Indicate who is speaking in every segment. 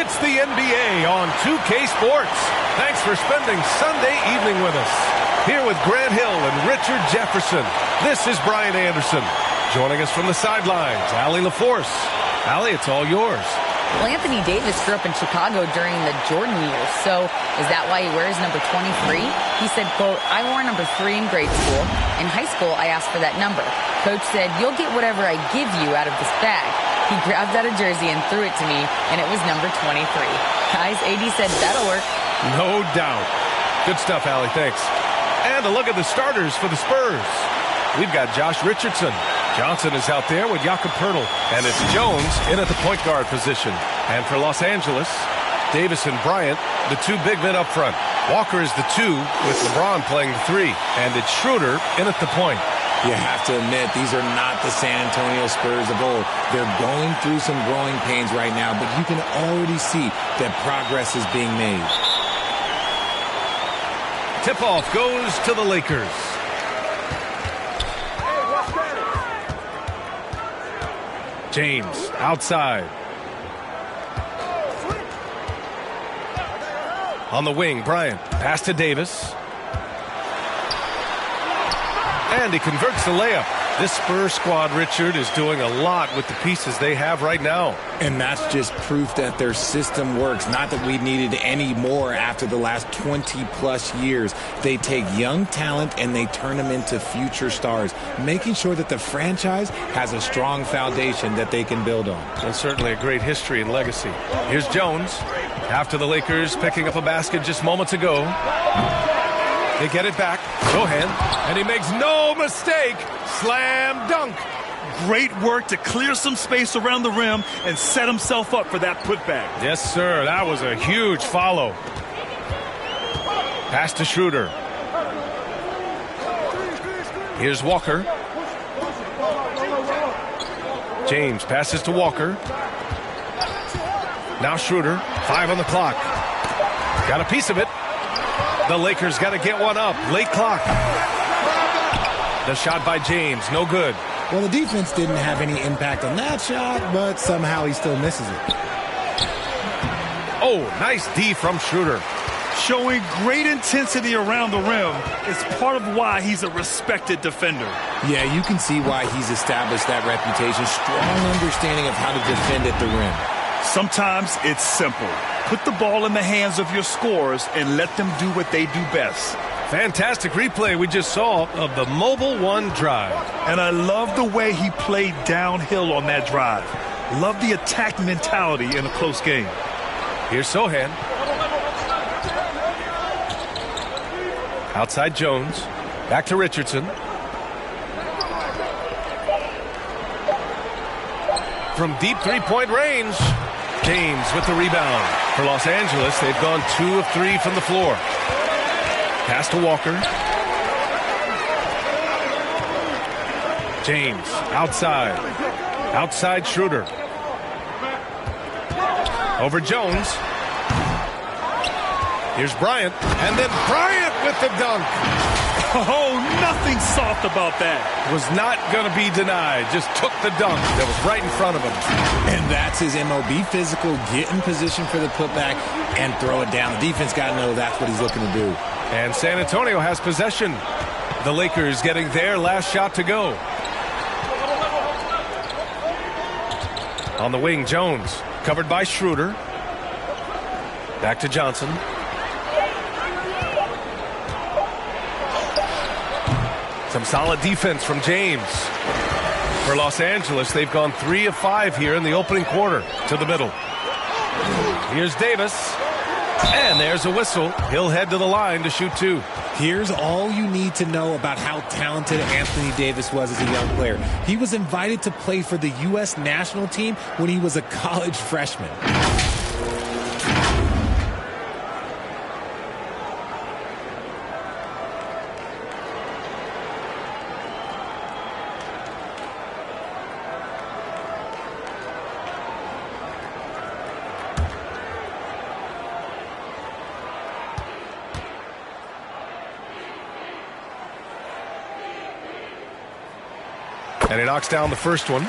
Speaker 1: It's the NBA on 2K Sports. Thanks for spending Sunday evening with us. Here with Grant Hill and Richard Jefferson, this is Brian Anderson. Joining us from the sidelines, Allie LaForce. Allie, it's all yours.
Speaker 2: Well, Anthony Davis grew up in Chicago during the Jordan years, so is that why he wears number 23? He said, quote, I wore number 3 in grade school. In high school, I asked for that number. Coach said, you'll get whatever I give you out of this bag. He grabbed out a jersey and threw it to me, and it was number 23. Guys, AD said that'll work.
Speaker 1: No doubt. Good stuff, Allie, thanks. And a look at the starters for the Spurs. We've got Josh Richardson. Johnson is out there with Jakob Poeltl. And it's Jones in at the point guard position. And for Los Angeles, Davis and Bryant, the two big men up front. Walker is the 2 with LeBron playing the 3. And it's Schroeder in at the point.
Speaker 3: You have to admit, these are not the San Antonio Spurs of old. They're going through some growing pains right now, but you can already see that progress is being made.
Speaker 1: Tip-off goes to the Lakers. James outside. On the wing, Bryant. Pass to Davis. And he converts the layup. This Spurs squad, Richard, is doing a lot with the pieces they have right now.
Speaker 3: And that's just proof that their system works. Not that we needed any more after the last 20-plus years. They take young talent and they turn them into future stars, making sure that the franchise has a strong foundation that they can build on.
Speaker 1: And certainly a great history and legacy. Here's Jones. After the Lakers picking up a basket just moments ago. They get it back. Sohan. And he makes no mistake. Slam dunk.
Speaker 4: Great work to clear some space around the rim and set himself up for that putback.
Speaker 1: Yes, sir. That was a huge follow. Pass to Schroeder. Here's Walker. James passes to Walker. Now Schroeder. 5 on the clock. Got a piece of it. The Lakers got to get one up. Late clock. The shot by James. No good.
Speaker 3: Well, the defense didn't have any impact on that shot, but somehow he still misses it.
Speaker 1: Oh, nice D from Schroeder.
Speaker 4: Showing great intensity around the rim is part of why he's a respected defender.
Speaker 3: Yeah, you can see why he's established that reputation. Strong understanding of how to defend at the rim.
Speaker 4: Sometimes it's simple. Put the ball in the hands of your scorers and let them do what they do best.
Speaker 1: Fantastic replay we just saw of the Mobile One drive.
Speaker 4: And I love the way he played downhill on that drive. Love the attack mentality in a close game.
Speaker 1: Here's Sohan. Outside Jones. Back to Richardson. From deep three-point range. James with the rebound. For Los Angeles, they've gone 2 of 3 from the floor. Pass to Walker. James outside. Outside Schroeder. Over Jones. Here's Bryant. And then Bryant with the dunk.
Speaker 4: Oh, nothing soft about that.
Speaker 1: Was not going to be denied. Just took the dunk that was right in front of him.
Speaker 3: And that's his MO. Be physical, get in position for the putback, and throw it down. The defense got to know that's what he's looking to do.
Speaker 1: And San Antonio has possession. The Lakers getting their last shot to go. On the wing, Jones. Covered by Schroeder. Back to Johnson. Some solid defense from James. For Los Angeles, they've gone 3 of 5 here in the opening quarter to the middle. Here's Davis. And there's a whistle. He'll head to the line to shoot 2.
Speaker 3: Here's all you need to know about how talented Anthony Davis was as a young player. He was invited to play for the U.S. national team when he was a college freshman.
Speaker 1: And he knocks down the first one.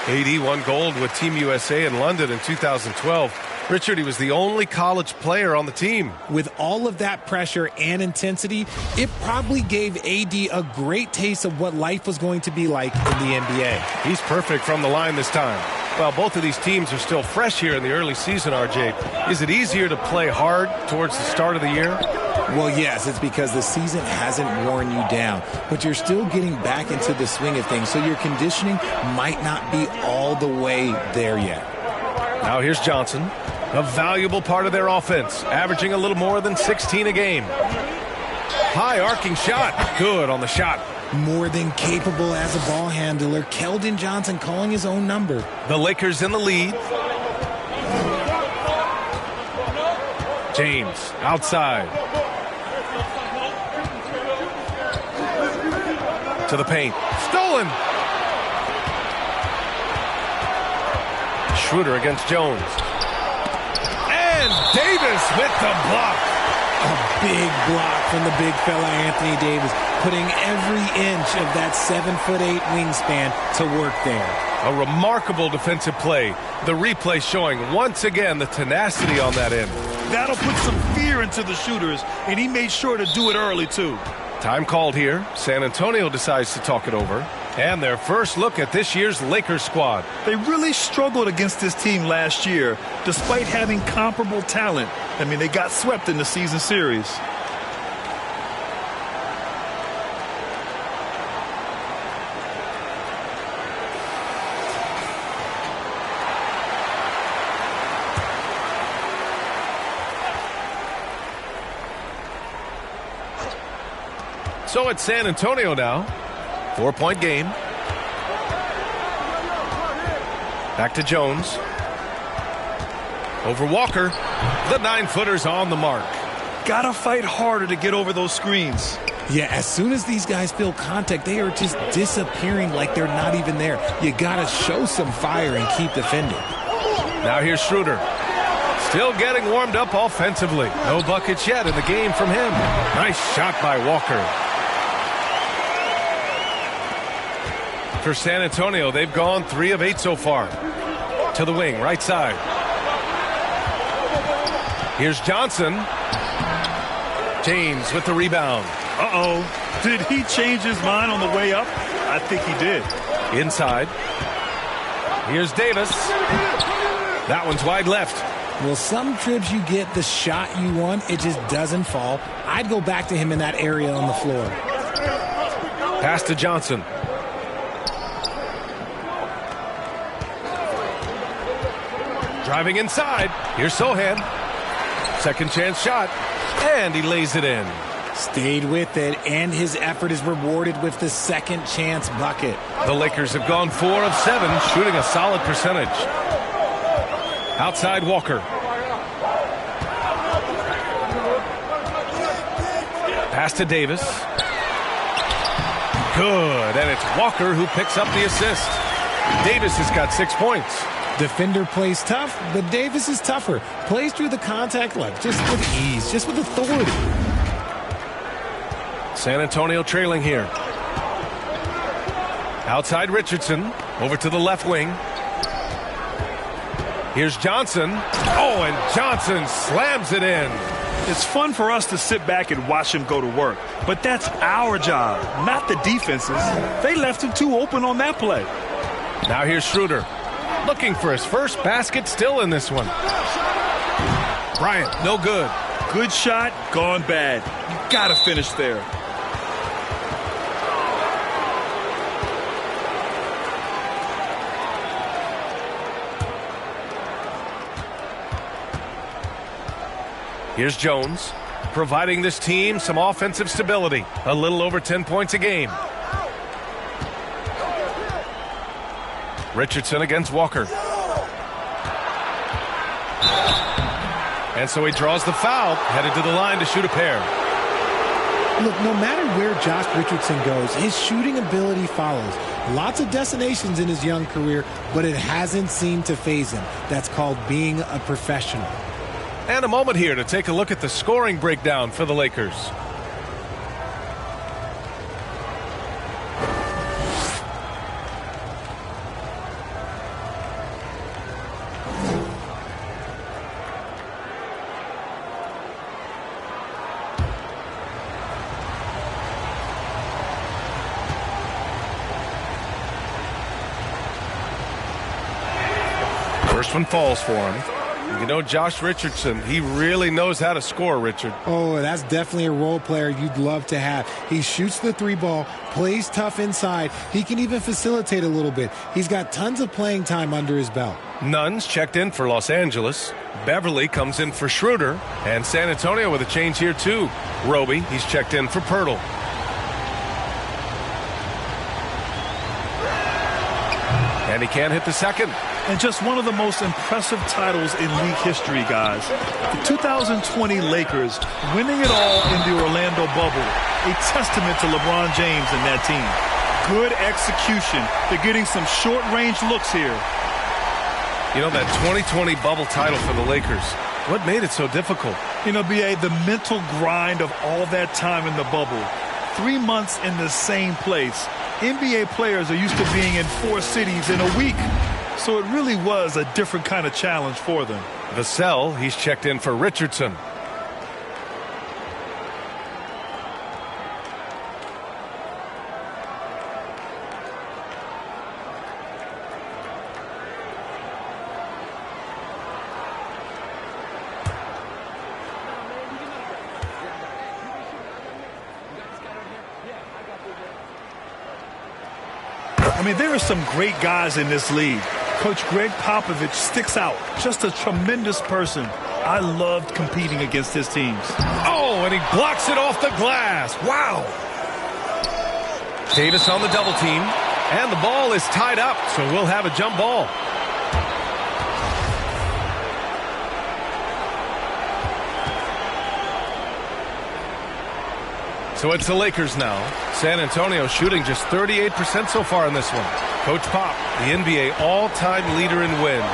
Speaker 1: AD won gold with Team USA in London in 2012. Richard, he was the only college player on the team.
Speaker 3: With all of that pressure and intensity, it probably gave AD a great taste of what life was going to be like in the NBA.
Speaker 1: He's perfect from the line this time. Well, both of these teams are still fresh here in the early season, RJ. Is it easier to play hard towards the start of the year?
Speaker 3: Well, yes, it's because the season hasn't worn you down, but you're still getting back into the swing of things, so your conditioning might not be all the way there yet.
Speaker 1: Now here's Johnson, a valuable part of their offense, averaging a little more than 16 a game. High arcing shot. Good on the shot.
Speaker 3: More than capable as a ball handler, Keldon Johnson calling his own number.
Speaker 1: The Lakers in the lead. James outside. To the paint. Stolen. Schroeder against Jones. And Davis with the block.
Speaker 3: A big block from the big fella Anthony Davis, putting every inch of that 7'8" wingspan to work there.
Speaker 1: A remarkable defensive play. The replay showing once again the tenacity on that end.
Speaker 4: That'll put some fear into the shooters, and he made sure to do it early, too.
Speaker 1: Time called here. San Antonio decides to talk it over. And their first look at this year's Lakers squad.
Speaker 4: They really struggled against this team last year, despite having comparable talent. I mean, they got swept in the season series.
Speaker 1: So it's San Antonio now. 4-point game. Back to Jones. Over Walker. The 9-footer's on the mark.
Speaker 4: Gotta fight harder to get over those screens.
Speaker 3: Yeah, as soon as these guys feel contact, they are just disappearing like they're not even there. You gotta show some fire and keep defending.
Speaker 1: Now here's Schroeder. Still getting warmed up offensively. No buckets yet in the game from him. Nice shot by Walker. For San Antonio, they've gone 3 of 8 so far. To the wing, right side. Here's Johnson. James with the rebound.
Speaker 4: Uh-oh. Did he change his mind on the way up? I think he did.
Speaker 1: Inside. Here's Davis. That one's wide left.
Speaker 3: Well, some trips you get the shot you want, it just doesn't fall. I'd go back to him in that area on the floor.
Speaker 1: Pass to Johnson. Driving inside. Here's Sohan. Second chance shot. And he lays it in.
Speaker 3: Stayed with it, and his effort is rewarded with the second chance bucket.
Speaker 1: The Lakers have gone 4 of 7, shooting a solid percentage. Outside Walker. Pass to Davis. Good, and it's Walker who picks up the assist. Davis has got 6 points.
Speaker 3: Defender plays tough, but Davis is tougher. Plays through the contact line, just with ease, just with authority.
Speaker 1: San Antonio trailing here. Outside Richardson, over to the left wing. Here's Johnson. Oh, and Johnson slams it in.
Speaker 4: It's fun for us to sit back and watch him go to work, but that's our job, not the defense's. They left him too open on that play.
Speaker 1: Now here's Schroeder. Looking for his first basket, still in this one. Bryant, no good.
Speaker 4: Good shot, gone bad. You gotta finish there.
Speaker 1: Here's Jones, providing this team some offensive stability. A little over 10 points a game. Richardson against Walker. And so he draws the foul, headed to the line to shoot a pair.
Speaker 3: Look, no matter where Josh Richardson goes, his shooting ability follows. Lots of destinations in his young career, but it hasn't seemed to faze him. That's called being a professional.
Speaker 1: And a moment here to take a look at the scoring breakdown for the Lakers. First one falls for him. You know, Josh Richardson, he really knows how to score, Richard.
Speaker 3: Oh, that's definitely a role player you'd love to have. He shoots the three ball, plays tough inside. He can even facilitate a little bit. He's got tons of playing time under his belt.
Speaker 1: Nunn's checked in for Los Angeles. Beverly comes in for Schroeder. And San Antonio with a change here, too. Roby, he's checked in for Pirtle. And he can't hit the second.
Speaker 4: And just one of the most impressive titles in league history, guys. The 2020 Lakers winning it all in the Orlando bubble. A testament to LeBron James and that team. Good execution. They're getting some short-range looks here.
Speaker 1: You know, that 2020 bubble title for the Lakers, what made it so difficult?
Speaker 4: You know, B.A., the mental grind of all that time in the bubble. 3 months in the same place. NBA players are used to being in 4 cities in a week. So it really was a different kind of challenge for them.
Speaker 1: Vassell, he's checked in for Richardson.
Speaker 4: I mean, there are some great guys in this league. Coach Greg Popovich sticks out. Just a tremendous person. I loved competing against his teams.
Speaker 1: Oh, and he blocks it off the glass. Wow. Davis on the double team. And the ball is tied up, so we'll have a jump ball. So it's the Lakers now. San Antonio shooting just 38% so far in this one. Coach Pop, the NBA all-time leader in wins.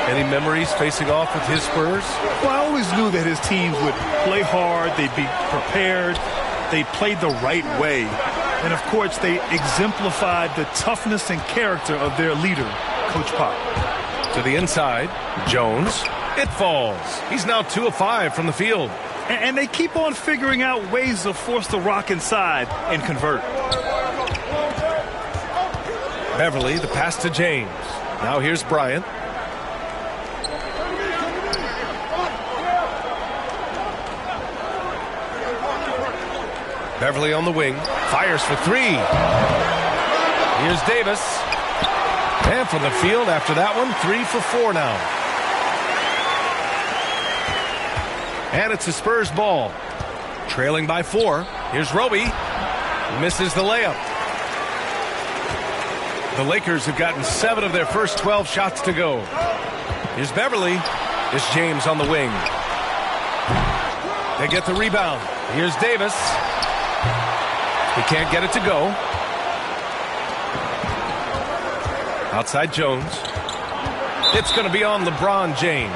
Speaker 1: Any memories facing off with his Spurs?
Speaker 4: Well, I always knew that his teams would play hard, they'd be prepared, they played the right way. And, of course, they exemplified the toughness and character of their leader, Coach Pop.
Speaker 1: To the inside, Jones. It falls. He's now 2 of 5 from the field.
Speaker 4: And they keep on figuring out ways to force the rock inside and convert.
Speaker 1: Beverly, the pass to James. Now here's Bryant. Beverly on the wing. Fires for 3. Here's Davis. And from the field after that one, 3 for 4 now. And it's a Spurs ball. Trailing by 4. Here's Roby. Misses the layup. The Lakers have gotten 7 of their first 12 shots to go. Here's Beverly. Here's James on the wing. They get the rebound. Here's Davis. He can't get it to go. Outside Jones. It's going to be on LeBron James.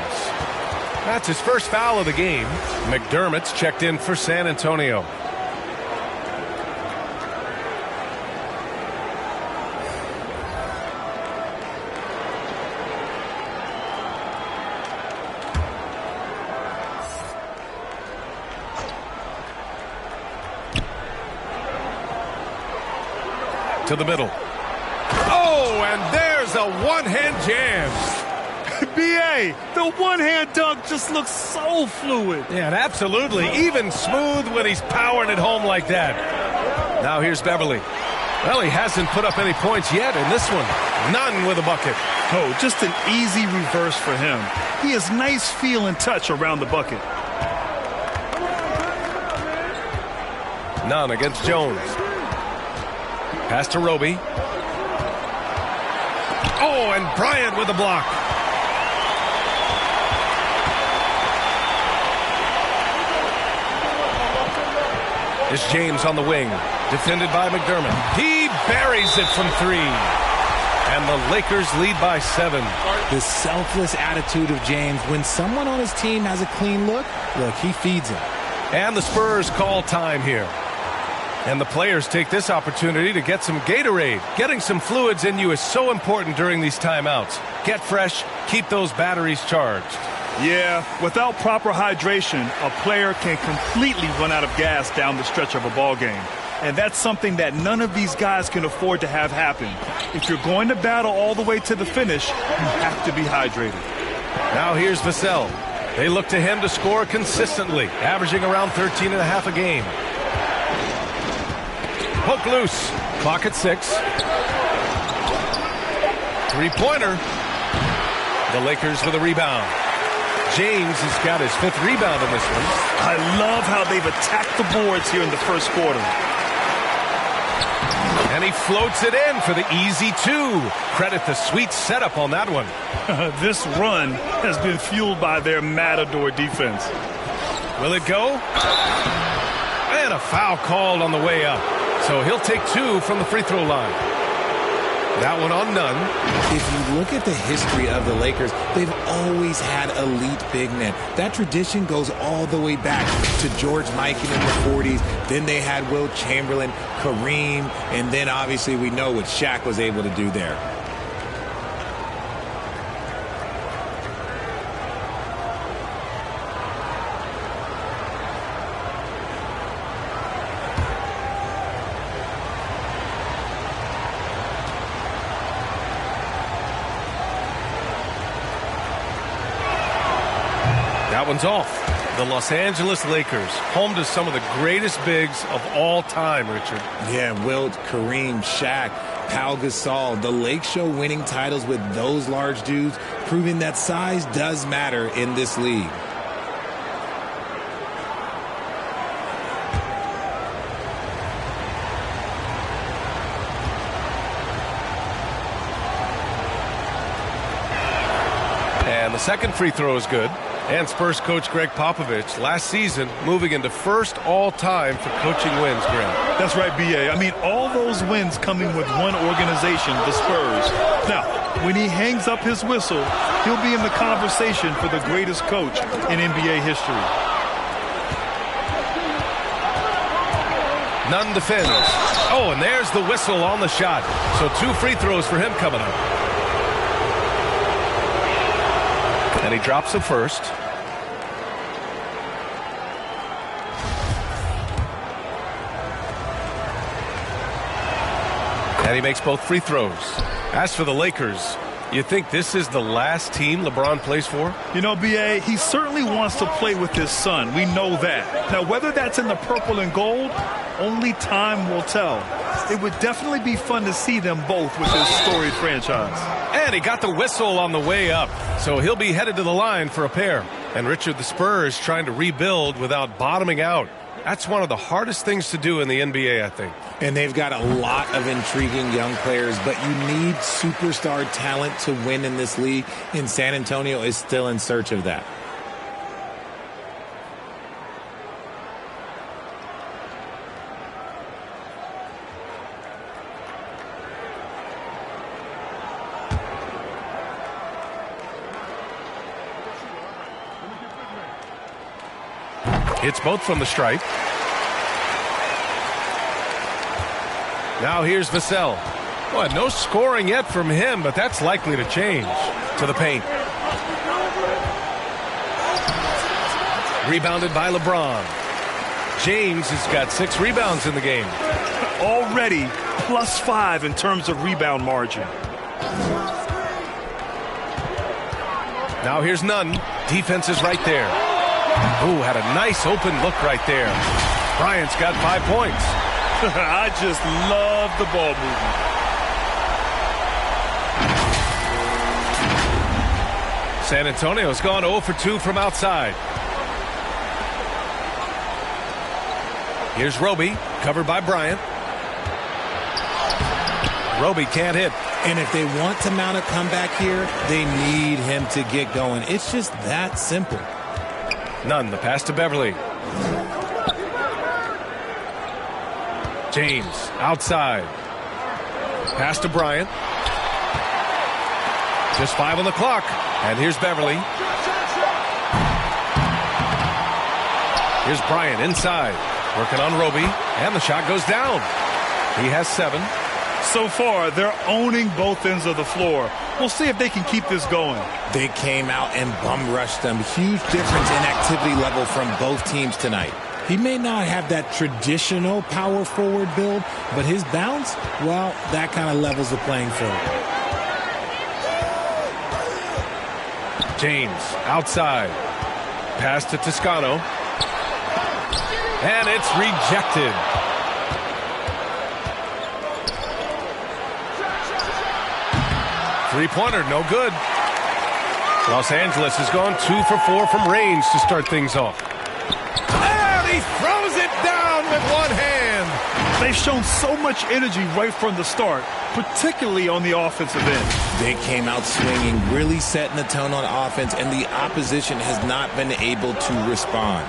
Speaker 1: That's his first foul of the game. McDermott's checked in for San Antonio. To the middle. Oh, and there's a one-hand jam.
Speaker 4: B.A., the one-hand dunk just looks so fluid.
Speaker 1: Yeah, absolutely. Even smooth when he's powering it home like that. Now here's Beverly. Well, he hasn't put up any points yet in this one. None with a bucket.
Speaker 4: Oh, just an easy reverse for him. He has nice feel and touch around the bucket.
Speaker 1: None against Jones. Pass to Roby. Oh, and Bryant with a block. It's James on the wing, defended by McDermott. He buries it from 3. And the Lakers lead by 7.
Speaker 3: The selfless attitude of James. When someone on his team has a clean look, he feeds him.
Speaker 1: And the Spurs call time here. And the players take this opportunity to get some Gatorade. Getting some fluids in you is so important during these timeouts. Get fresh, keep those batteries charged.
Speaker 4: Yeah, without proper hydration, a player can completely run out of gas down the stretch of a ball game. And that's something that none of these guys can afford to have happen. If you're going to battle all the way to the finish, you have to be hydrated.
Speaker 1: Now here's Vassell. They look to him to score consistently, averaging around 13.5 a game. Poke loose. Clock at 6. Three-pointer. The Lakers with a rebound. James has got his 5th rebound in this one.
Speaker 4: I love how they've attacked the boards here in the first quarter.
Speaker 1: And he floats it in for the easy 2. Credit the sweet setup on that one.
Speaker 4: This run has been fueled by their Matador defense.
Speaker 1: Will it go? And a foul called on the way up. So he'll take 2 from the free throw line. That one on none.
Speaker 3: If you look at the history of the Lakers, they've always had elite big men. That tradition goes all the way back to George Mikan in the 40s. Then they had Wilt Chamberlain, Kareem, and then obviously we know what Shaq was able to do there.
Speaker 1: That one's off. The Los Angeles Lakers, home to some of the greatest bigs of all time, Richard.
Speaker 3: Yeah, Wilt, Kareem, Shaq, Pau Gasol. The Lakers show winning titles with those large dudes, proving that size does matter in this league.
Speaker 1: And the second free throw is good. And Spurs coach Greg Popovich, last season, moving into first all-time for coaching wins, Greg.
Speaker 4: That's right, B.A. I mean, all those wins coming with one organization, the Spurs. Now, when he hangs up his whistle, he'll be in the conversation for the greatest coach in NBA history.
Speaker 1: Nunn defends. Oh, and there's the whistle on the shot. So 2 free throws for him coming up. And he drops the first. And he makes both free throws. As for the Lakers, you think this is the last team LeBron plays for?
Speaker 4: You know, B.A., he certainly wants to play with his son. We know that. Now, whether that's in the purple and gold, only time will tell. It would definitely be fun to see them both with this storied franchise.
Speaker 1: And he got the whistle on the way up, so he'll be headed to the line for a pair. And Richard, the Spurs trying to rebuild without bottoming out. That's one of the hardest things to do in the NBA, I think.
Speaker 3: And they've got a lot of intriguing young players, but you need superstar talent to win in this league, and San Antonio is still in search of that.
Speaker 1: Hits both from the stripe. Now here's Vassell. Boy, no scoring yet from him, but that's likely to change. To the paint. Rebounded by LeBron. James has got 6 rebounds in the game.
Speaker 4: Already +5 in terms of rebound margin.
Speaker 1: Now here's Nunn. Defense is right there. Ooh, had a nice open look right there. Bryant's got 5 points.
Speaker 4: I just love the ball movement.
Speaker 1: San Antonio's gone 0 for 2 from outside. Here's Roby, covered by Bryant. Roby can't hit.
Speaker 3: And if they want to mount a comeback here, they need him to get going. It's just that simple.
Speaker 1: Nunn, the pass to Beverly. James, outside. Pass to Bryant. Just 5 on the clock. And here's Beverly. Here's Bryant inside. Working on Roby. And the shot goes down. He has 7.
Speaker 4: So far, they're owning both ends of the floor. We'll see if they can keep this going.
Speaker 3: They came out and bum rushed them. Huge difference in activity level from both teams tonight. He may not have that traditional power forward build, but his bounce, well, that kind of levels the playing field.
Speaker 1: James outside. Pass to Toscano. And it's rejected. Three-pointer, no good. Los Angeles has gone 2 for 4 from range to start things off. And he throws it down with one hand.
Speaker 4: They've shown so much energy right from the start, particularly on the offensive end.
Speaker 3: They came out swinging, really setting the tone on offense, and the opposition has not been able to respond.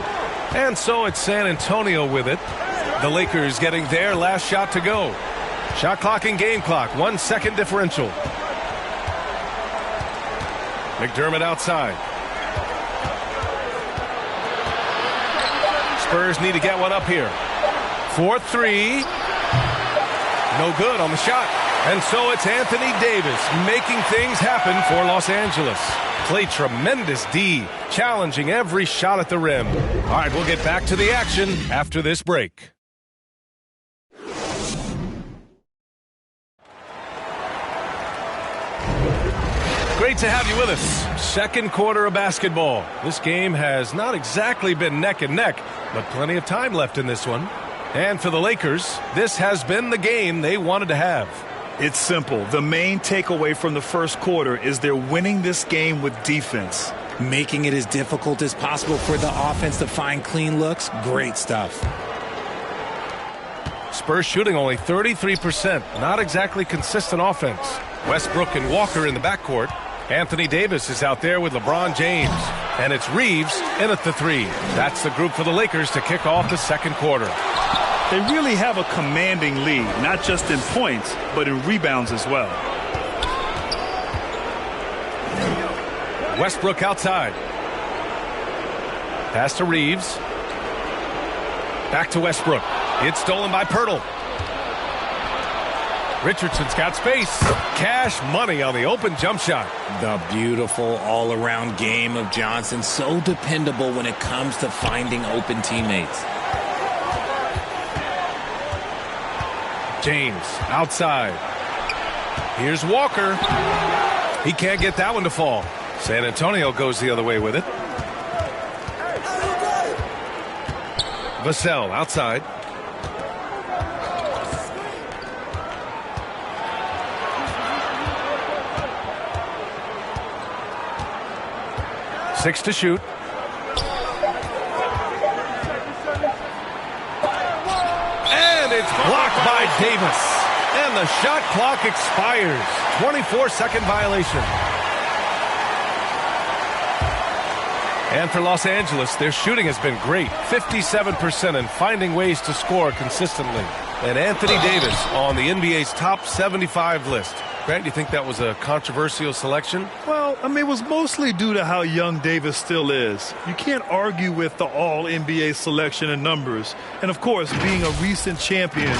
Speaker 1: And so it's San Antonio with it. The Lakers getting their last shot to go. Shot clock and game clock, 1 second differential. McDermott outside. Spurs need to get one up here. 4-3. No good on the shot. And so it's Anthony Davis making things happen for Los Angeles. Played tremendous D, challenging every shot at the rim. All right, we'll get back to the action after this break. Great to have you with us. Second quarter of basketball. This game has not exactly been neck and neck, but plenty of time left in this one. And for the Lakers, this has been the game they wanted to have.
Speaker 4: It's simple. The main takeaway from the first quarter is they're winning this game with defense.
Speaker 3: Making it as difficult as possible for the offense to find clean looks. Great stuff.
Speaker 1: Spurs shooting only 33%. Not exactly consistent offense. Westbrook and Walker in the backcourt. Anthony Davis is out there with LeBron James. And it's Reeves in at the three. That's the group for the Lakers to kick off the second quarter.
Speaker 4: They really have a commanding lead, not just in points, but in rebounds as well.
Speaker 1: Westbrook outside. Pass to Reeves. Back to Westbrook. It's stolen by Pirtle. Richardson's got space. Cash money on the open jump shot.
Speaker 3: The beautiful all-around game of Johnson. So dependable when it comes to finding open teammates.
Speaker 1: James outside. Here's Walker. He can't get that one to fall. San Antonio goes the other way with it. Vassell outside. Six to shoot. And it's blocked by Davis. And the shot clock expires. 24-second violation. And for Los Angeles, their shooting has been great. 57% and finding ways to score consistently. And Anthony Davis on the NBA's top 75 list. Grant, do you think that was a controversial selection?
Speaker 4: Well, I mean, it was mostly due to how young Davis still is. You can't argue with the all-NBA selection and numbers. And, of course, being a recent champion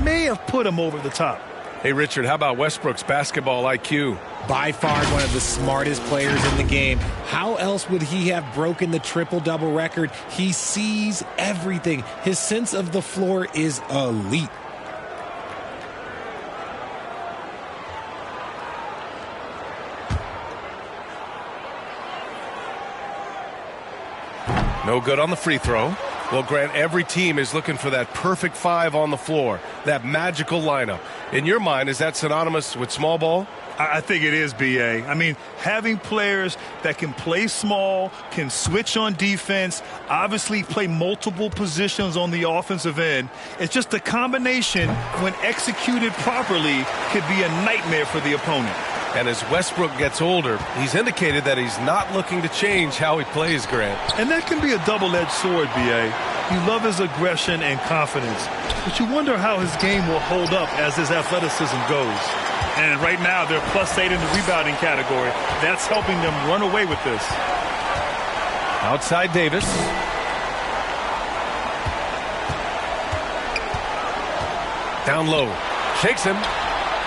Speaker 4: may have put him over the top.
Speaker 1: Hey, Richard, how about Westbrook's basketball IQ?
Speaker 3: By far one of the smartest players in the game. How else would he have broken the triple-double record? He sees everything. His sense of the floor is elite.
Speaker 1: No good on the free throw. Well, Grant, every team is looking for that perfect five on the floor, that magical lineup. In your mind, is that synonymous with small ball?
Speaker 4: I think it is, B.A. I mean, having players that can play small, can switch on defense, obviously play multiple positions on the offensive end. It's just a combination, when executed properly, could be a nightmare for the opponent.
Speaker 1: And as Westbrook gets older, he's indicated that he's not looking to change how he plays, Grant.
Speaker 4: And that can be a double-edged sword, B.A. You love his aggression and confidence, but you wonder how his game will hold up as his athleticism goes. And right now, they're +8 in the rebounding category. That's helping them run away with this.
Speaker 1: Outside Davis. Down low. Shakes him.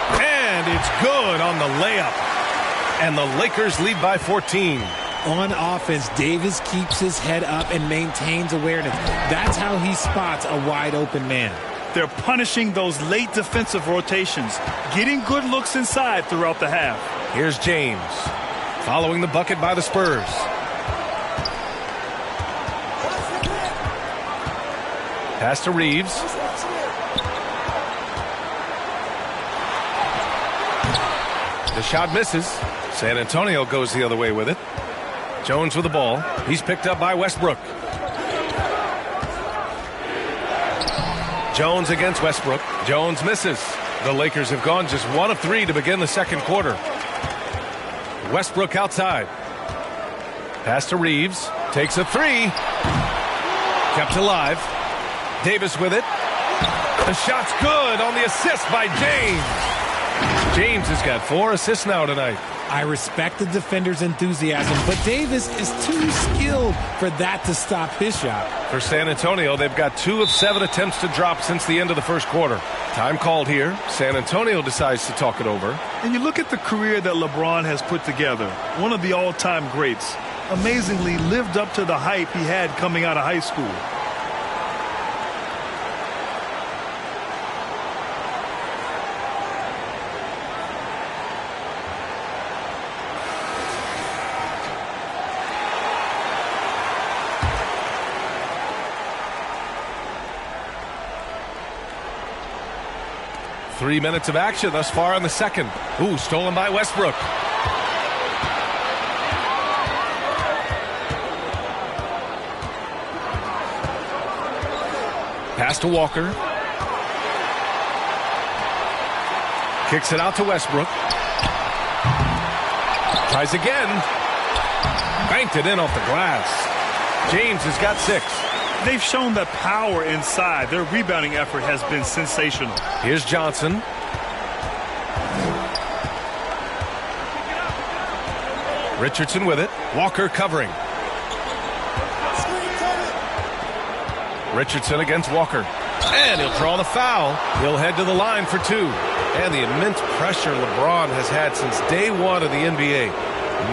Speaker 1: And it's good on the layup. And the Lakers lead by 14.
Speaker 3: On offense, Davis keeps his head up and maintains awareness. That's how he spots a wide-open man.
Speaker 4: They're punishing those late defensive rotations, getting good looks inside throughout the half.
Speaker 1: Here's James. following the bucket by the Spurs. Pass to Reeves. The shot misses. San Antonio goes the other way with it. Jones with the ball. He's picked up by Westbrook. Jones against Westbrook. Jones misses. The Lakers have gone just 1 of 3 to begin the second quarter. Westbrook outside. Pass to Reeves. Takes a 3. Kept alive. Davis with it. The shot's good on the assist by James. James has got 4 assists now tonight.
Speaker 3: I respect the defender's enthusiasm, but Davis is too skilled for that to stop his shot.
Speaker 1: For San Antonio, they've got 2 of 7 attempts to drop since the end of the first quarter. Time called here. San Antonio decides to talk it over.
Speaker 4: And you look at the career that LeBron has put together. One of the all-time greats. Amazingly lived up to the hype he had coming out of high school.
Speaker 1: Three minutes of action thus far in the second. Ooh, stolen by Westbrook. Pass to Walker. Kicks it out to Westbrook. Tries again. Banked it in off the glass. James has got 6.
Speaker 4: They've shown that power inside. Their rebounding effort has been sensational.
Speaker 1: Here's Johnson. Richardson with it. Walker covering. Richardson against Walker. And he'll draw the foul. He'll head to the line for 2. And the immense pressure LeBron has had since day 1 of the NBA.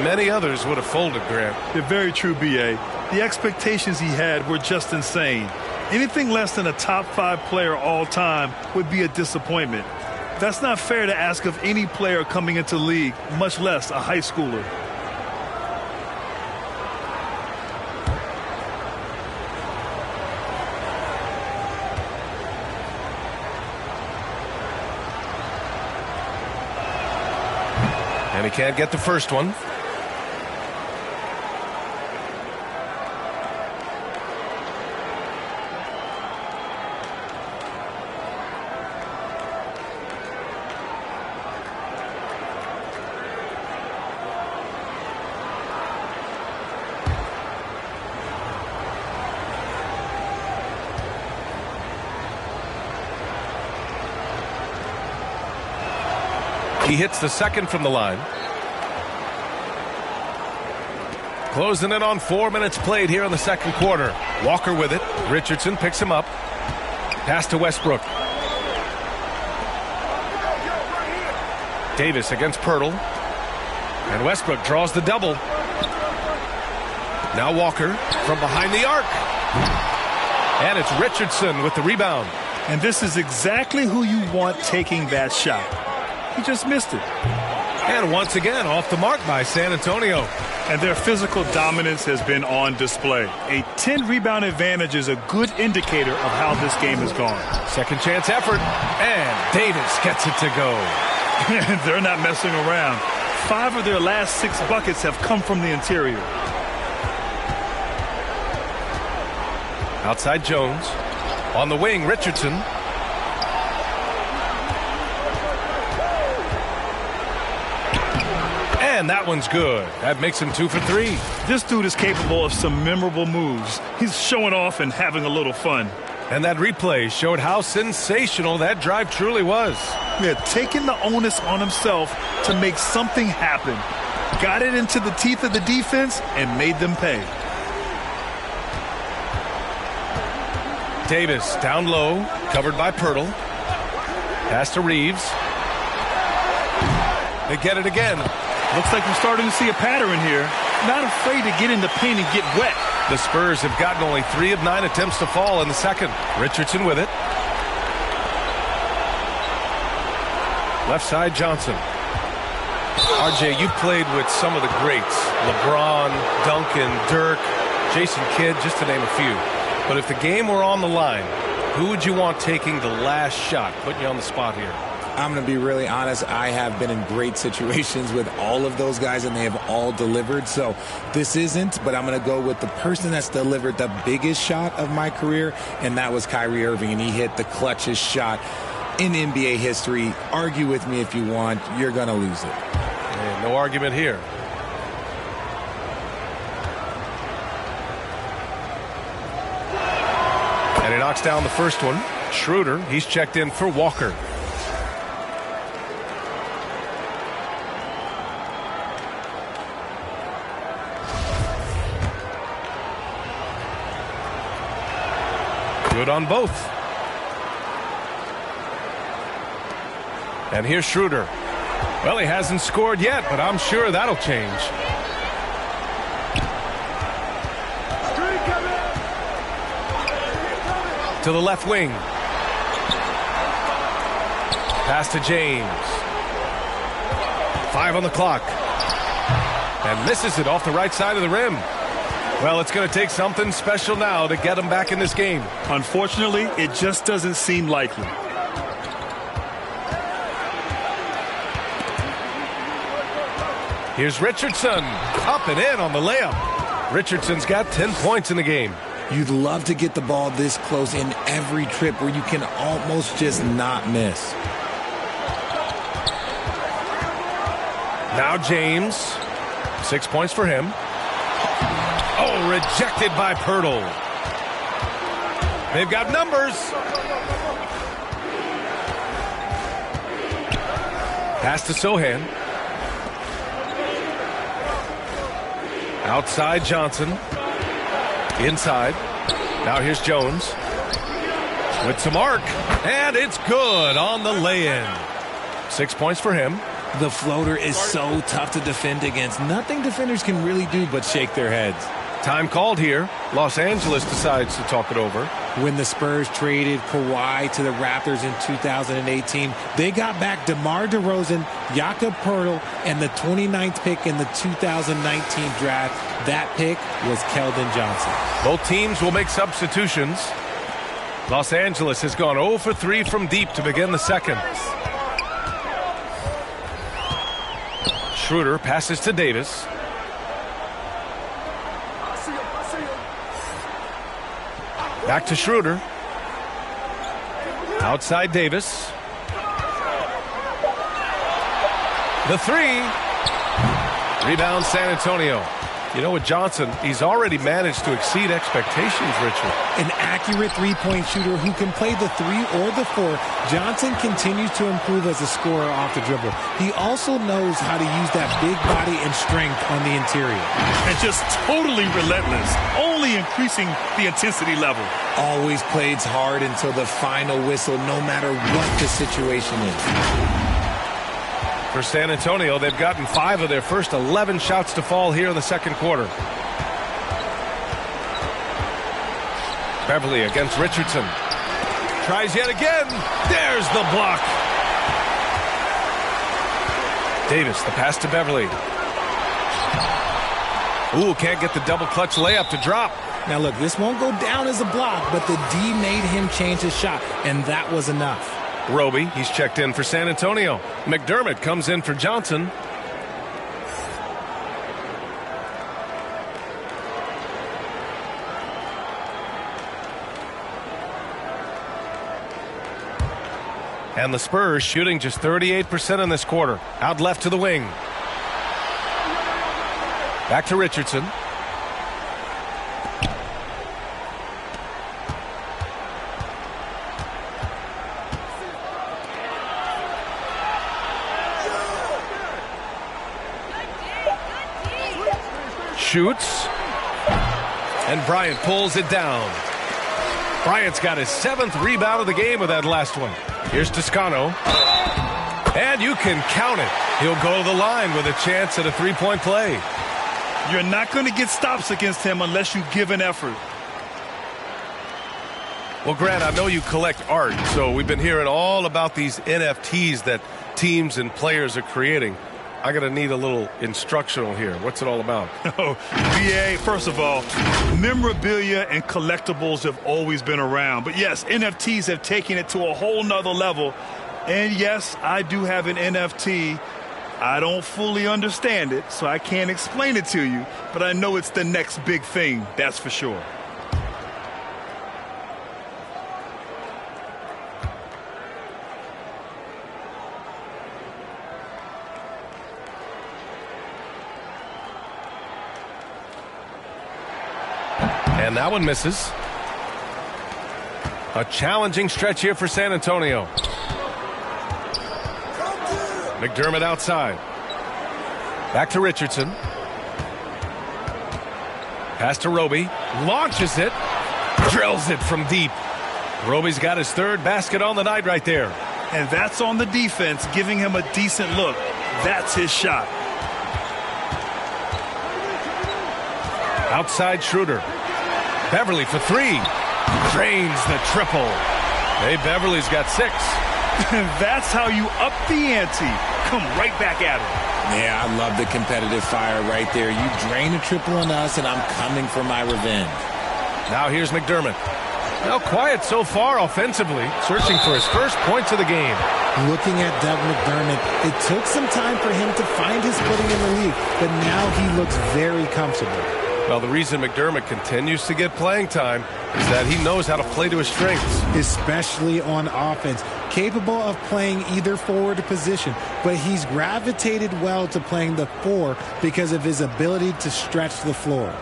Speaker 1: Many others would have folded, Grant.
Speaker 4: They're very true, B.A. The expectations he had were just insane. Anything less than a top 5 player all time would be a disappointment. That's not fair to ask of any player coming into the league, much less a high schooler.
Speaker 1: And he can't get the first one. He hits the second from the line. Closing in on 4 minutes played here in the second quarter. Walker with it. Richardson picks him up. Pass to Westbrook. Davis against Pirtle. And Westbrook draws the double. Now Walker from behind the arc. And it's Richardson with the rebound.
Speaker 4: And this is exactly who you want taking that shot. He just missed it.
Speaker 1: And once again, off the mark by San Antonio.
Speaker 4: And their physical dominance has been on display. A 10-rebound advantage is a good indicator of how this game has gone.
Speaker 1: Second chance effort. And Davis gets it to go.
Speaker 4: They're not messing around. 5 of their last 6 buckets have come from the interior.
Speaker 1: Outside Jones. On the wing, Richardson. And that one's good. That makes him 2 for 3.
Speaker 4: This dude is capable of some memorable moves. He's showing off and having a little fun.
Speaker 1: And that replay showed how sensational that drive truly was.
Speaker 4: Yeah, taking the onus on himself to make something happen. Got it into the teeth of the defense and made them pay.
Speaker 1: Davis down low, covered by Pirtle. Pass to Reeves. They get it again.
Speaker 4: Looks like we're starting to see a pattern here. Not afraid to get in the paint and get wet.
Speaker 1: The Spurs have gotten only 3 of 9 attempts to fall in the second. Richardson with it. Left side Johnson. RJ, you played with some of the greats. LeBron, Duncan, Dirk, Jason Kidd, just to name a few. But if the game were on the line, who would you want taking the last shot? Putting you on the spot here.
Speaker 3: I'm going to be really honest. I have been in great situations with all of those guys, and they have all delivered. So this isn't, but I'm going to go with the person that's delivered the biggest shot of my career, and that was Kyrie Irving, and he hit the clutchest shot in NBA history. Argue with me if you want. You're going to lose it.
Speaker 1: Hey, no argument here. And he knocks down the first one. Schroeder, he's checked in for Walker. Good on both. And here's Schroeder. Well, he hasn't scored yet, but I'm sure that'll change. To the left wing. Pass to James. 5 on the clock. And misses it off the right side of the rim. Well, it's going to take something special now to get him back in this game.
Speaker 4: Unfortunately, it just doesn't seem likely.
Speaker 1: Here's Richardson. Up and in on the layup. Richardson's got 10 points in the game.
Speaker 3: You'd love to get the ball this close in every trip where you can almost just not miss.
Speaker 1: Now James. 6 points for him. Oh, rejected by Pirtle. They've got numbers. Pass to Sohan. Outside Johnson. Inside. Now here's Jones. With some arc. And it's good on the lay-in. 6 points for him.
Speaker 3: The floater is so tough to defend against. Nothing defenders can really do but shake their heads.
Speaker 1: Time called here. Los Angeles decides to talk it over.
Speaker 3: When the Spurs traded Kawhi to the Raptors in 2018, they got back DeMar DeRozan, Jakob Poeltl, and the 29th pick in the 2019 draft. That pick was Keldon Johnson.
Speaker 1: Both teams will make substitutions. Los Angeles has gone 0 for 3 from deep to begin the second. Schroeder passes to Davis. Back to Schroeder. Outside Davis. The three. Rebound San Antonio. You know, with Johnson, he's already managed to exceed expectations, Richard.
Speaker 3: An accurate three-point shooter who can play the 3 or the 4. Johnson continues to improve as a scorer off the dribble. He also knows how to use that big body and strength on the interior.
Speaker 4: And just totally relentless, only increasing the intensity level.
Speaker 3: Always plays hard until the final whistle, no matter what the situation is.
Speaker 1: For San Antonio, they've gotten 5 of their first 11 shots to fall here in the second quarter. Beverly against Richardson. Tries yet again. There's the block. Davis, the pass to Beverly. Ooh, can't get the double clutch layup to drop.
Speaker 3: Now look, this won't go down as a block, but the D made him change his shot, and that was enough.
Speaker 1: Roby, he's checked in for San Antonio. McDermott comes in for Johnson. And the Spurs shooting just 38% in this quarter. Out left to the wing. Back to Richardson. Shoots. And Bryant pulls it down. Bryant's got his 7th rebound of the game with that last one. Here's Toscano. And you can count it. He'll go to the line with a chance at a three-point play.
Speaker 4: You're not going to get stops against him unless you give an effort.
Speaker 1: Well, Grant, I know you collect art, so we've been hearing all about these NFTs that teams and players are creating. I'm going to need a little instructional here. What's it all about?
Speaker 4: Oh, BA, first of all, memorabilia and collectibles have always been around. But yes, NFTs have taken it to a whole nother level. And yes, I do have an NFT. I don't fully understand it, so I can't explain it to you. But I know it's the next big thing, that's for sure.
Speaker 1: And that one misses. A challenging stretch here for San Antonio. McDermott outside. Back to Richardson. Pass to Roby. Launches it. Drills it from deep. Roby's got his third basket on the night right there.
Speaker 4: And that's on the defense, giving him a decent look. That's his shot.
Speaker 1: Outside Schroeder. Beverly for three. Drains the triple. Hey, Beverly's got 6.
Speaker 4: That's how you up the ante. Come right back at him.
Speaker 3: Yeah, I love the competitive fire right there. You drain a triple on us, and I'm coming for my revenge.
Speaker 1: Now here's McDermott. Now quiet so far offensively, searching for his first points of the game.
Speaker 3: Looking at Doug McDermott, it took some time for him to find his footing in the league, but now he looks very comfortable.
Speaker 1: Well, the reason McDermott continues to get playing time is that he knows how to play to his strengths.
Speaker 3: Especially on offense. Capable of playing either forward position, but he's gravitated well to playing the 4 because of his ability to stretch the floor.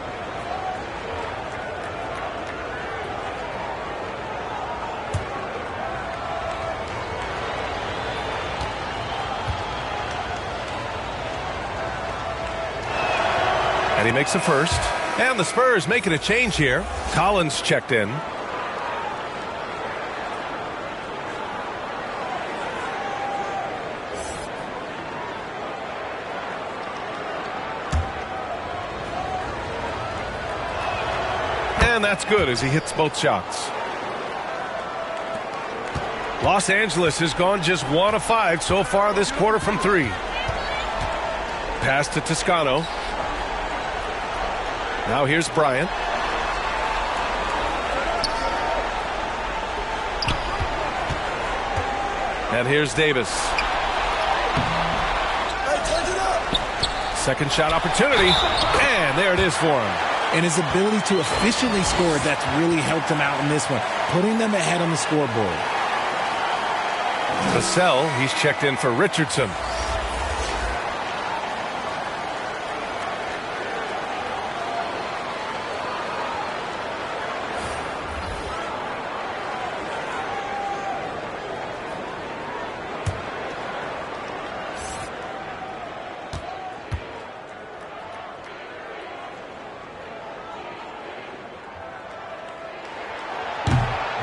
Speaker 1: And he makes the first. And the Spurs making a change here. Collins checked in. And that's good as he hits both shots. Los Angeles has gone just 1 of 5 so far this quarter from 3. Pass to Toscano. Now here's Bryant. And here's Davis. Second shot opportunity. And there it is for him.
Speaker 3: And his ability to efficiently score, that's really helped him out in this one, putting them ahead on the scoreboard.
Speaker 1: Vassell, he's checked in for Richardson.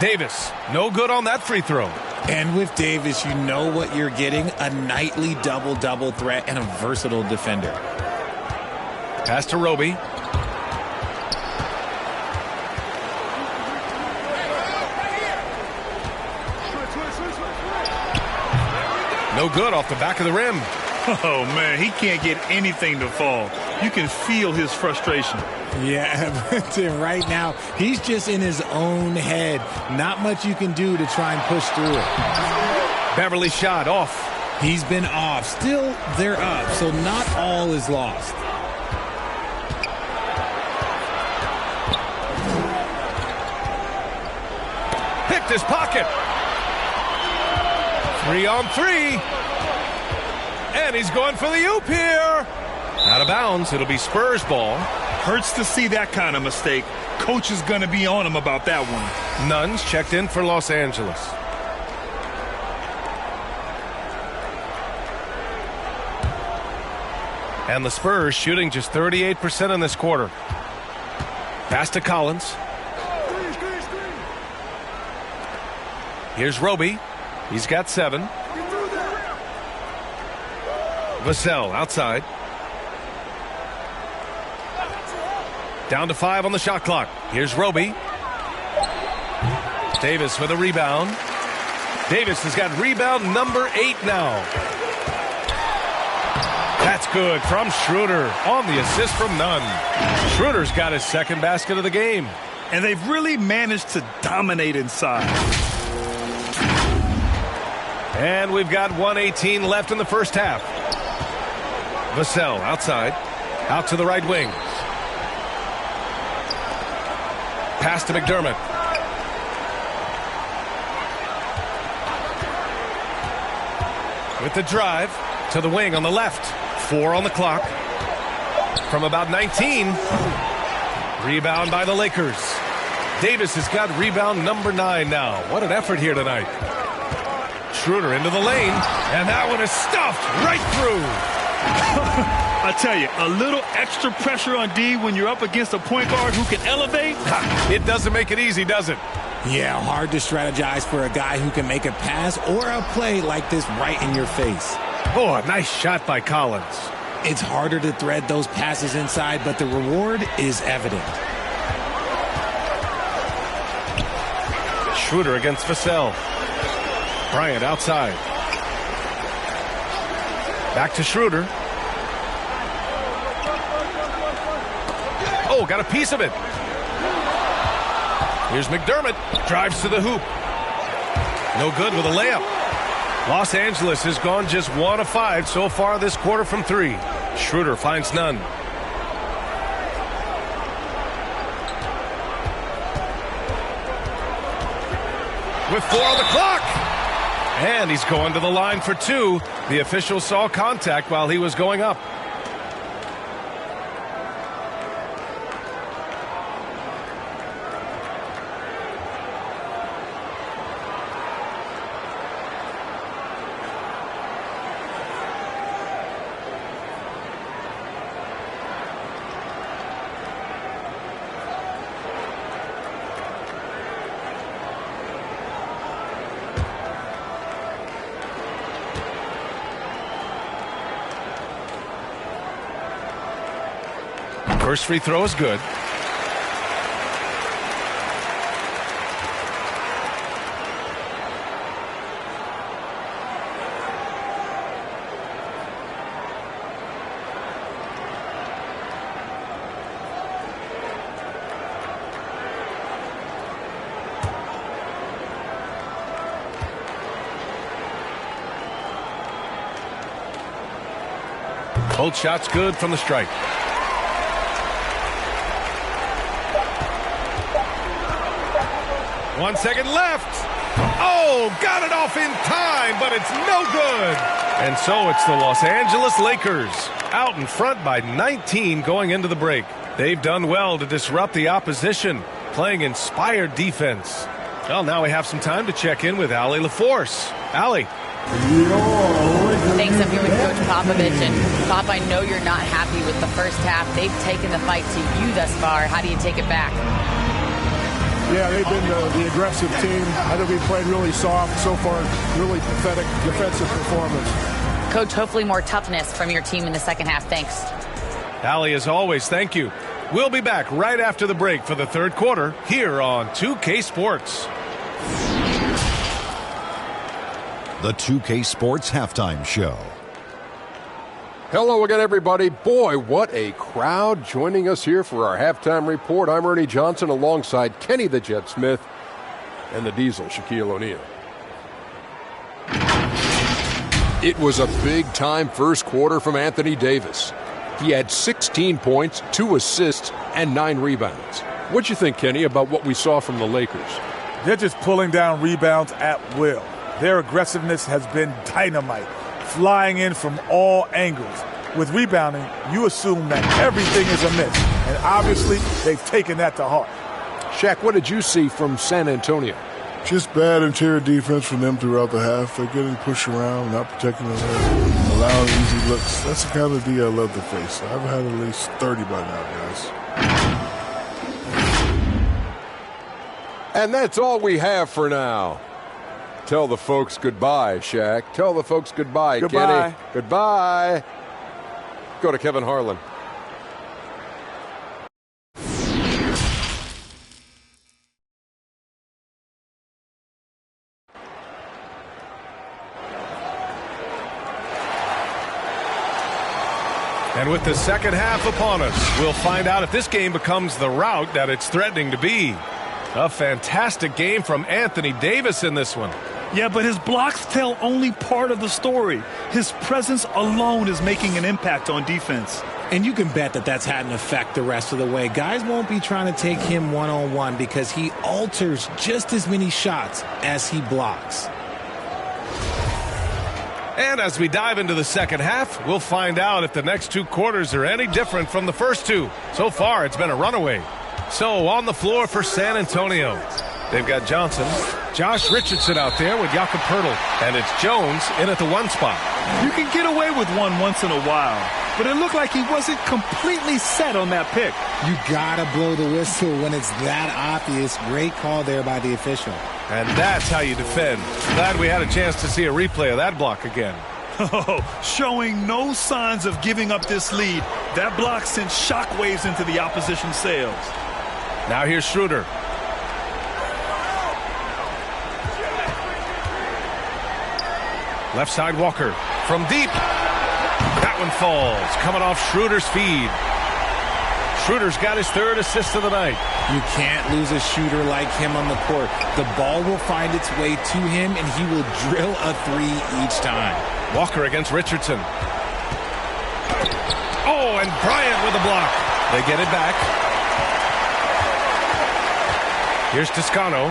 Speaker 1: Davis, no good on that free throw.
Speaker 3: And with Davis, you know what you're getting, a nightly double-double threat and a versatile defender.
Speaker 1: Pass to Roby. No good off the back of the rim.
Speaker 4: Oh, man, he can't get anything to fall. You can feel his frustration.
Speaker 3: Yeah, but right now, he's just in his own head. Not much you can do to try and push through it.
Speaker 1: Beverly shot off.
Speaker 3: He's been off. Still, they're up, so not all is lost.
Speaker 1: Picked his pocket. 3 on 3. And he's going for the oop here. Out of bounds. It'll be Spurs ball.
Speaker 4: Hurts to see that kind of mistake. Coach is going to be on him about that one.
Speaker 1: Nuns checked in for Los Angeles. And the Spurs shooting just 38% in this quarter. Pass to Collins. Here's Roby. He's got 7. Vassell outside. Down to 5 on the shot clock. Here's Roby. Davis with a rebound. Davis has got rebound number 8 now. That's good from Schroeder on the assist from Nunn. Schroeder's got his second basket of the game.
Speaker 4: And they've really managed to dominate inside.
Speaker 1: And we've got 1:18 left in the first half. Vassell outside. Out to the right wing. Pass to McDermott. With the drive to the wing on the left. 4 on the clock. From about 19. Rebound by the Lakers. Davis has got rebound number 9 now. What an effort here tonight. Schroeder into the lane. And that one is stuffed right through.
Speaker 4: I tell you, a little extra pressure on D when you're up against a point guard who can elevate.
Speaker 1: It doesn't make it easy, does it?
Speaker 3: Yeah, hard to strategize for a guy who can make a pass or a play like this right in your face.
Speaker 1: Oh, a nice shot by Collins.
Speaker 3: It's harder to thread those passes inside, but the reward is evident.
Speaker 1: Schroeder against Vassell. Bryant outside. Back to Schroeder. Oh, got a piece of it. Here's McDermott. Drives to the hoop. No good with a layup. Los Angeles has gone just 1 of 5 so far this quarter from 3. Schroeder finds none. With 4 on the clock. And he's going to the line for 2. The official saw contact while he was going up. First free throw is good. Both shots good from the strike. One second left. Oh, got it off in time, but it's no good. And so it's the Los Angeles Lakers out in front by 19 going into the break. They've done well to disrupt the opposition, playing inspired defense. Well, now we have some time to check in with Allie LaForce. Allie.
Speaker 2: Thanks. I'm here with Coach Popovich. And Pop, I know you're not happy with the first half. They've taken the fight to you thus far. How do you take it back?
Speaker 5: Yeah, they've been the aggressive team. I think we've played really soft so far. Really pathetic defensive performance.
Speaker 2: Coach, hopefully more toughness from your team in the second half. Thanks.
Speaker 1: Allie, as always, thank you. We'll be back right after the break for the third quarter here on 2K Sports.
Speaker 6: The 2K Sports Halftime Show.
Speaker 7: Hello again, everybody. Boy, what a crowd joining us here for our halftime report. I'm Ernie Johnson alongside Kenny the Jet Smith and the Diesel, Shaquille O'Neal. It was a big-time first quarter from Anthony Davis. He had 16 points, 2 assists, and 9 rebounds. What'd you think, Kenny, about what we saw from the Lakers?
Speaker 5: They're just pulling down rebounds at will. Their aggressiveness has been dynamite, flying in from all angles. With rebounding, you assume that everything is amiss, and obviously they've taken that to heart.
Speaker 7: Shaq, what did you see from San Antonio?
Speaker 8: Just bad interior defense from them throughout the half. They're getting pushed around, not protecting the rim, allowing easy looks. That's the kind of D I love to face. I've had at least 30 by now, guys.
Speaker 7: And that's all we have for now. Tell the folks goodbye, Shaq. Tell the folks goodbye,
Speaker 5: Goodbye.
Speaker 7: Kenny. Goodbye. Go to Kevin Harlan.
Speaker 1: And with the second half upon us, we'll find out if this game becomes the rout that it's threatening to be. A fantastic game from Anthony Davis in this one.
Speaker 4: Yeah, but his blocks tell only part of the story. His presence alone is making an impact on defense.
Speaker 3: And you can bet that that's had an effect the rest of the way. Guys won't be trying to take him one-on-one because he alters just as many shots as he blocks.
Speaker 1: And as we dive into the second half, we'll find out if the next two quarters are any different from the first two. So far, it's been a runaway. So on the floor for San Antonio, they've got Johnson, Josh Richardson out there with Jakob Poeltl, and it's Jones in at the one spot.
Speaker 4: You can get away with one once in a while, but it looked like he wasn't completely set on that pick.
Speaker 3: You gotta blow the whistle when it's that obvious. Great call there by the official.
Speaker 1: And that's how you defend. Glad we had a chance to see a replay of that block again.
Speaker 4: Showing no signs of giving up this lead. That block sent shockwaves into the opposition sails.
Speaker 1: Now here's Schroeder. Left side Walker from deep. That one falls, coming off Schroeder's feed. Schroeder's got his third assist of the night.
Speaker 3: You can't lose a shooter like him on the court. The ball will find its way to him, and he will drill a three each time.
Speaker 1: Walker against Richardson. Oh, and Bryant with a block. They get it back. Here's Toscano,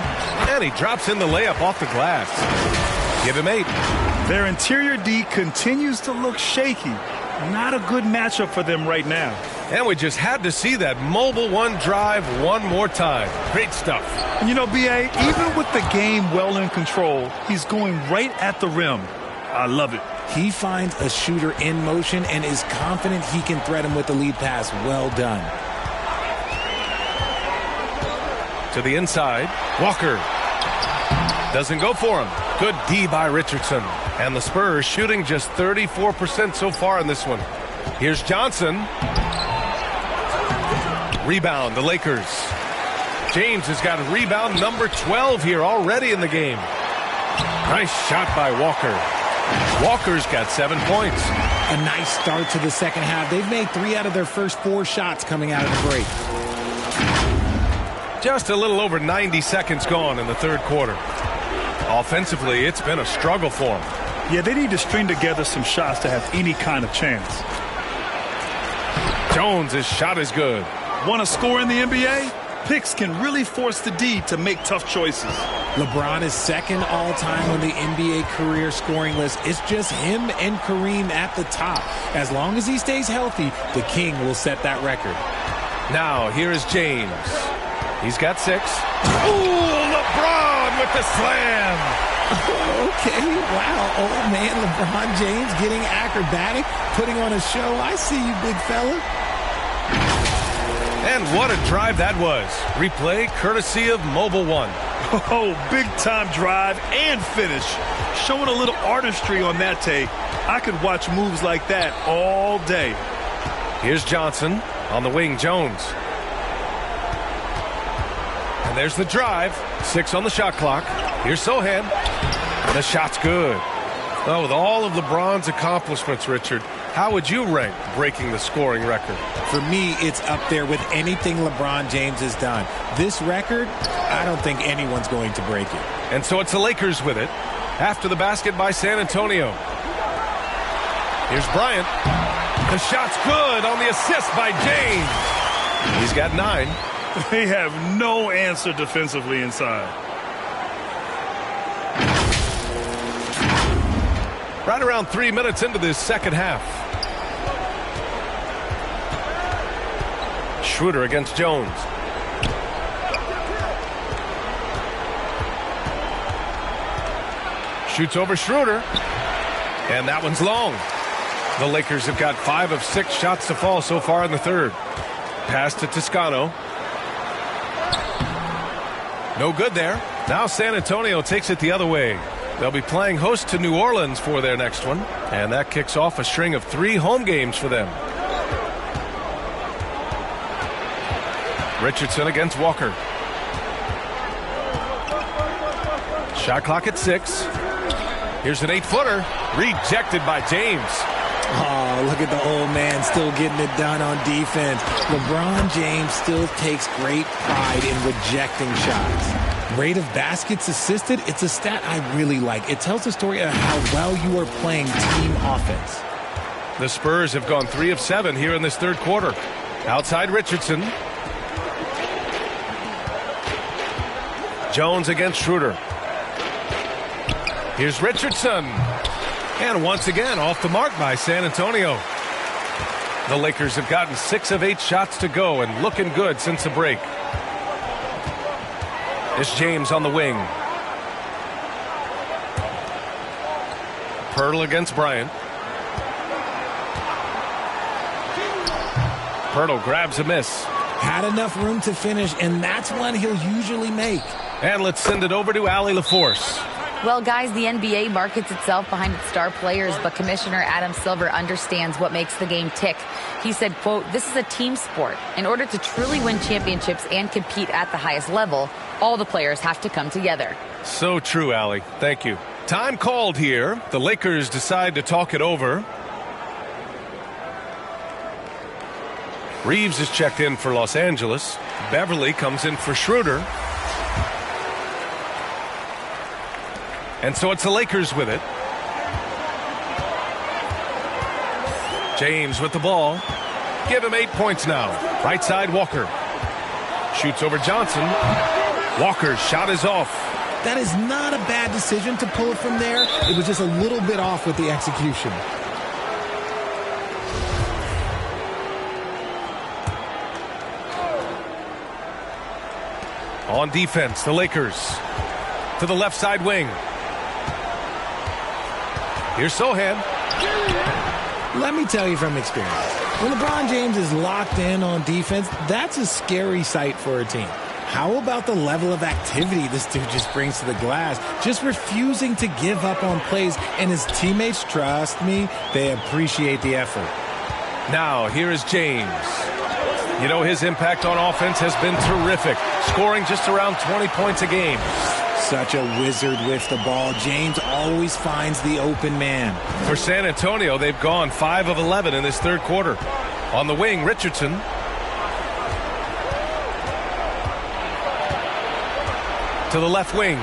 Speaker 1: and he drops in the layup off the glass. Give him 8.
Speaker 4: Their interior D continues to look shaky. Not a good matchup for them right now.
Speaker 1: And we just had to see that mobile one drive one more time. Great stuff.
Speaker 4: You know, B.A., even with the game well in control, he's going right at the rim. I love it.
Speaker 3: He finds a shooter in motion and is confident he can thread him with the lead pass. Well done.
Speaker 1: To the inside, Walker. Doesn't go for him. Good D by Richardson. And the Spurs shooting just 34% so far in this one. Here's Johnson. Rebound, the Lakers. James has got rebound number 12 here already in the game. Nice shot by Walker. Walker's got 7 points.
Speaker 3: A nice start to the second half. They've made 3 out of their first 4 shots coming out of the break.
Speaker 1: Just a little over 90 seconds gone in the third quarter. Offensively, it's been a struggle for them.
Speaker 4: Yeah, they need to string together some shots to have any kind of chance.
Speaker 1: Jones' shot is good.
Speaker 4: Want to score in the NBA? Picks can really force the D to make tough choices.
Speaker 3: LeBron is second all-time on the NBA career scoring list. It's just him and Kareem at the top. As long as he stays healthy, the King will set that record.
Speaker 1: Now, here is James. He's got 6. Ooh, LeBron with the slam.
Speaker 3: Okay, wow. Old man LeBron James getting acrobatic, putting on a show. I see you, big fella.
Speaker 1: And what a drive that was. Replay courtesy of Mobile One.
Speaker 4: Oh, big-time drive and finish. Showing a little artistry on that tape. I could watch moves like that all day.
Speaker 1: Here's Johnson on the wing, Jones. And there's the drive. 6 on the shot clock. Here's Sohan. The shot's good. Well, with all of LeBron's accomplishments, Richard, how would you rank breaking the scoring record?
Speaker 3: For me, it's up there with anything LeBron James has done. This record, I don't think anyone's going to break it.
Speaker 1: And so it's the Lakers with it. After the basket by San Antonio. Here's Bryant. The shot's good on the assist by James. He's got 9.
Speaker 4: They have no answer defensively inside.
Speaker 1: Right around 3 minutes into this second half. Schroeder against Jones. Shoots over Schroeder. And that one's long. The Lakers have got 5 of 6 shots to fall so far in the third. Pass to Toscano. No good there. Now San Antonio takes it the other way. They'll be playing host to New Orleans for their next one. And that kicks off a string of 3 home games for them. Richardson against Walker. Shot clock at 6. Here's an 8-footer. Rejected by James.
Speaker 3: Oh, look at the old man still getting it done on defense. LeBron James still takes great pride in rejecting shots. Rate of baskets assisted, it's a stat I really like. It tells the story of how well you are playing team offense.
Speaker 1: The Spurs have gone 3 of 7 here in this third quarter. Outside Richardson. Jones against Schroeder. Here's Richardson. And once again, off the mark by San Antonio. The Lakers have gotten 6 of 8 shots to go and looking good since the break. It's James on the wing. Pirtle against Bryant. Pirtle grabs a miss.
Speaker 3: Had enough room to finish, and that's one he'll usually make.
Speaker 1: And let's send it over to Allie LaForce.
Speaker 2: Well, guys, the NBA markets itself behind its star players, but Commissioner Adam Silver understands what makes the game tick. He said, quote, "This is a team sport. In order to truly win championships and compete at the highest level, all the players have to come together."
Speaker 1: So true, Allie. Thank you. Time called here. The Lakers decide to talk it over. Reeves is checked in for Los Angeles. Beverly comes in for Schroeder. And so it's the Lakers with it. James with the ball. Give him 8 points now. Right side, Walker. Shoots over Johnson. Walker's shot is off.
Speaker 3: That is not a bad decision to pull it from there. It was just a little bit off with the execution.
Speaker 1: On defense, the Lakers. To the left side wing. Here's Sohan.
Speaker 3: Let me tell you from experience, when LeBron James is locked in on defense, that's a scary sight for a team. How about the level of activity this dude just brings to the glass? Just refusing to give up on plays, and his teammates, trust me, they appreciate the effort.
Speaker 1: Now, here is James. You know, his impact on offense has been terrific, scoring just around 20 points a game.
Speaker 3: Such a wizard with the ball. James always finds the open man.
Speaker 1: For San Antonio, they've gone 5 of 11 in this third quarter. On the wing, Richardson. To the left wing.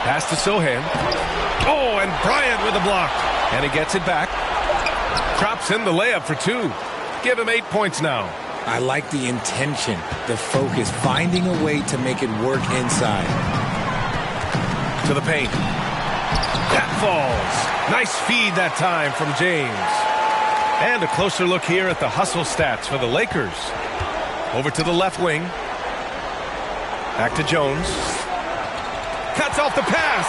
Speaker 1: Pass to Sohan. Oh, and Bryant with a block. And he gets it back. Drops in the layup for 2. Give him 8 points now.
Speaker 3: I like the intention, the focus, finding a way to make it work inside.
Speaker 1: To the paint. That falls. Nice feed that time from James. And a closer look here at the hustle stats for the Lakers. Over to the left wing. Back to Jones. Cuts off the pass.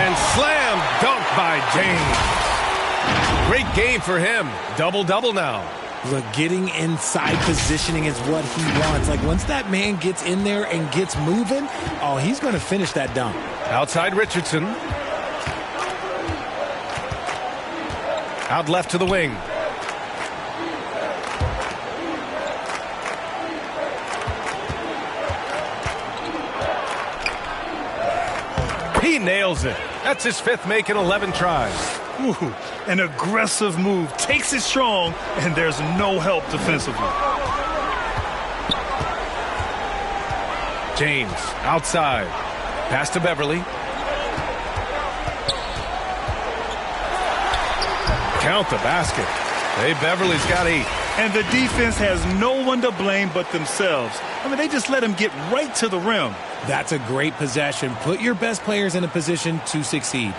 Speaker 1: And slam dunk by James. Great game for him. Double-double now.
Speaker 3: Look, getting inside positioning is what he wants. Like, once that man gets in there and gets moving, oh, he's going to finish that dunk.
Speaker 1: Outside Richardson. Out left to the wing. He nails it. That's his 5th make in 11 tries.
Speaker 4: Ooh, an aggressive move. Takes it strong, and there's no help defensively.
Speaker 1: James outside. Pass to Beverly. Count the basket. Hey, Beverly's got 8.
Speaker 4: And the defense has no one to blame but themselves. I mean, they just let him get right to the rim.
Speaker 3: That's a great possession. Put your best players in a position to succeed.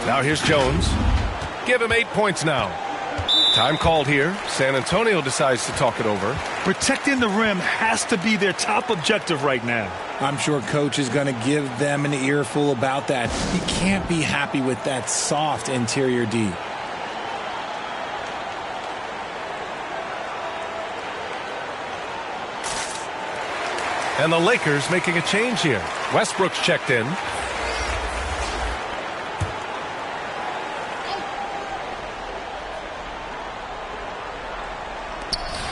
Speaker 1: Now here's Jones. Give him 8 points now. Time called here. San Antonio decides to talk it over.
Speaker 4: Protecting the rim has to be their top objective right now.
Speaker 3: I'm sure coach is going to give them an earful about that. He can't be happy with that soft interior D.
Speaker 1: And the Lakers making a change here. Westbrook's checked in.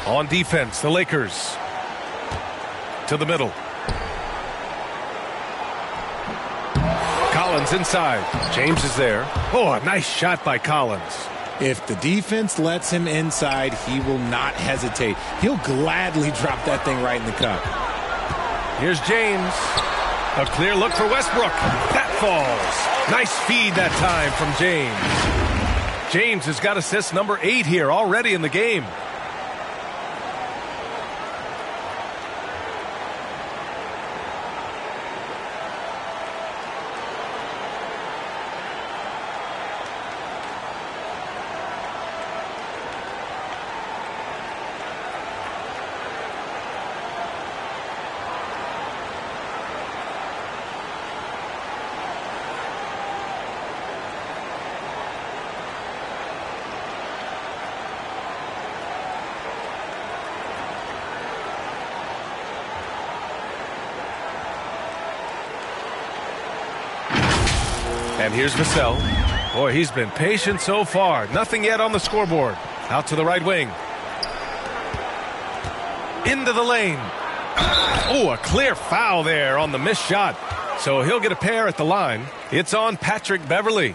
Speaker 1: On defense, the Lakers to the middle. Collins inside. James is there. Oh, a nice shot by Collins.
Speaker 3: If the defense lets him inside, he will not hesitate. He'll gladly drop that thing right in the cup.
Speaker 1: Here's James. A clear look for Westbrook. That falls. Nice feed that time from James. James has got assist number 8 here already in the game. And here's Vassell. Boy, he's been patient so far. Nothing yet on the scoreboard. Out to the right wing. Into the lane. Oh, a clear foul there on the missed shot. So he'll get a pair at the line. It's on Patrick Beverley.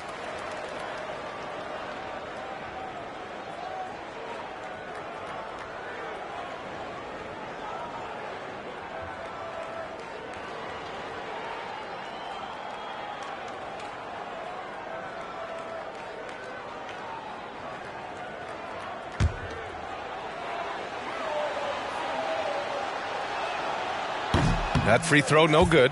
Speaker 1: That free throw, no good.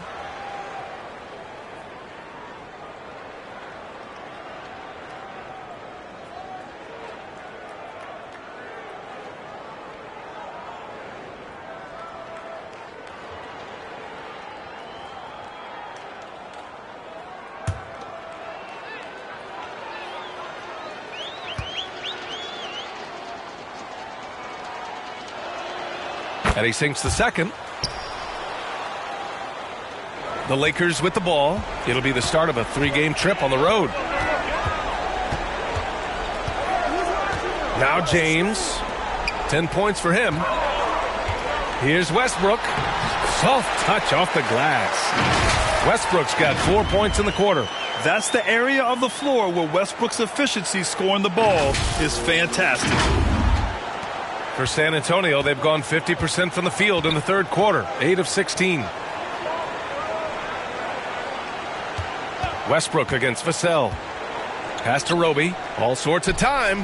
Speaker 1: And he sinks the second. The Lakers with the ball. It'll be the start of a 3-game trip on the road. Now James. 10 points for him. Here's Westbrook. Soft touch off the glass. Westbrook's got 4 points in the quarter.
Speaker 4: That's the area of the floor where Westbrook's efficiency scoring the ball is fantastic.
Speaker 1: For San Antonio, they've gone 50% from the field in the third quarter. 8 of 16. Westbrook against Vassell. Pass to Roby. All sorts of time.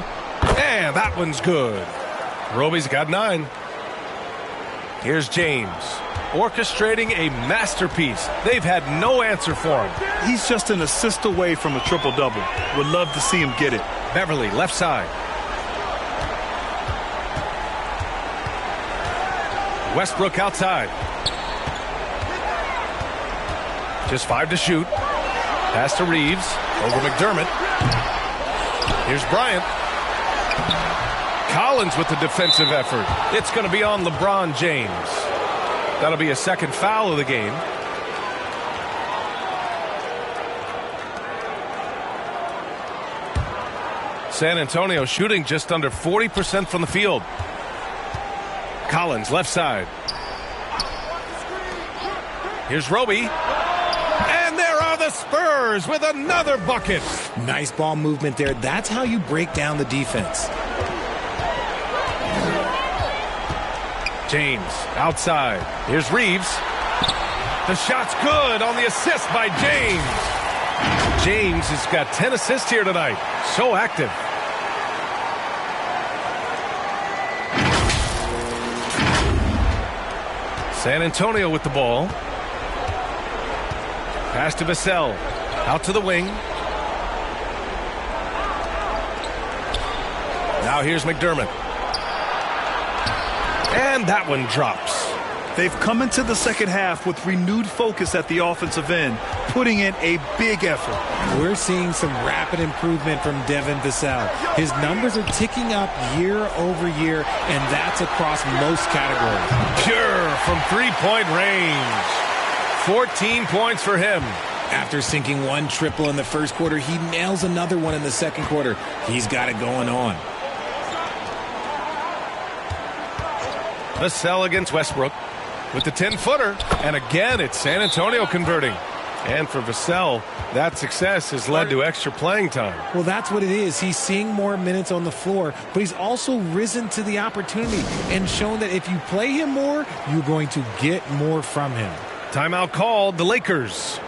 Speaker 1: And that one's good. Roby's got 9. Here's James. Orchestrating a masterpiece. They've had no answer for him.
Speaker 4: He's just an assist away from a triple-double. Would love to see him get it.
Speaker 1: Beverley, left side. Westbrook outside. Just 5 to shoot. Pass to Reeves. Over McDermott. Here's Bryant. Collins with the defensive effort. It's going to be on LeBron James. That'll be a second foul of the game. San Antonio shooting just under 40% from the field. Collins, left side. Here's Roby. And there are the Spurs with another bucket.
Speaker 3: Nice ball movement there. That's how you break down the defense.
Speaker 1: James, outside. Here's Reeves. The shot's good on the assist by James. James has got 10 assists here tonight. So active. San Antonio with the ball. Pass to Vassell. Out to the wing. Now here's McDermott. And that one drops.
Speaker 4: They've come into the second half with renewed focus at the offensive end, putting in a big effort.
Speaker 3: We're seeing some rapid improvement from Devin Vassell. His numbers are ticking up year over year, and that's across most categories.
Speaker 1: Pure from three-point range. 14 points for him.
Speaker 3: After sinking one triple in the first quarter, he nails another one in the second quarter. He's got it going on.
Speaker 1: Vassell against Westbrook with the 10-footer. And again, it's San Antonio converting. And for Vassell, that success has led to extra playing time.
Speaker 3: Well, that's what it is. He's seeing more minutes on the floor, but he's also risen to the opportunity and shown that if you play him more, you're going to get more from him.
Speaker 1: Timeout called, the Lakers.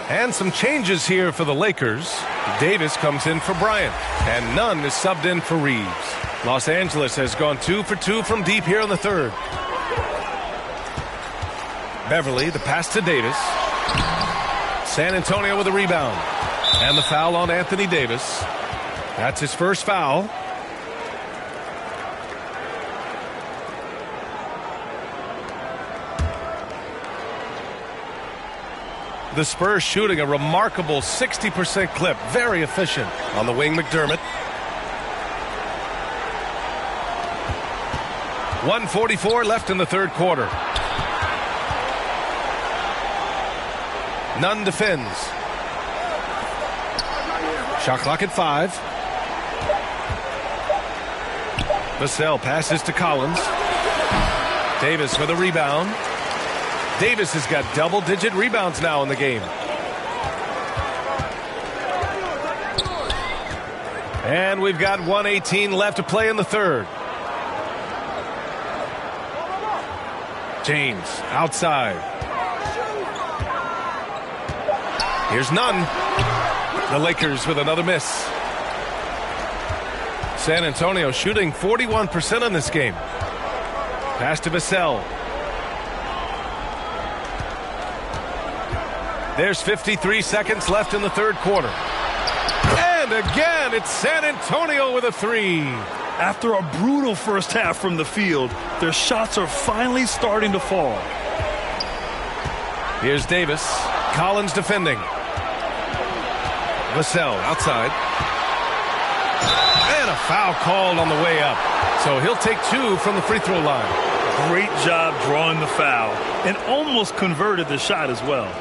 Speaker 1: And some changes here for the Lakers. Davis comes in for Bryant, and Nunn is subbed in for Reeves. Los Angeles has gone 2 for 2 from deep here in the third. Beverly, the pass to Davis. San Antonio with a rebound. And the foul on Anthony Davis. That's his first foul. The Spurs shooting a remarkable 60% clip. Very efficient. On the wing, McDermott. 1:44 left in the third quarter. Nunn defends. Shot clock at 5. Vassell passes to Collins. Davis with a rebound. Davis has got double-digit rebounds now in the game. And we've got 1:18 left to play in the third. James outside. Here's Nunn. The Lakers with another miss. San Antonio shooting 41% in this game. Pass to Vassell. There's 53 seconds left in the third quarter. And again, it's San Antonio with a three.
Speaker 4: After a brutal first half from the field, their shots are finally starting to fall.
Speaker 1: Here's Davis. Collins defending. Vassell outside. And a foul called on the way up. So he'll take 2 from the free throw line.
Speaker 4: Great job drawing the foul and almost converted the shot as well.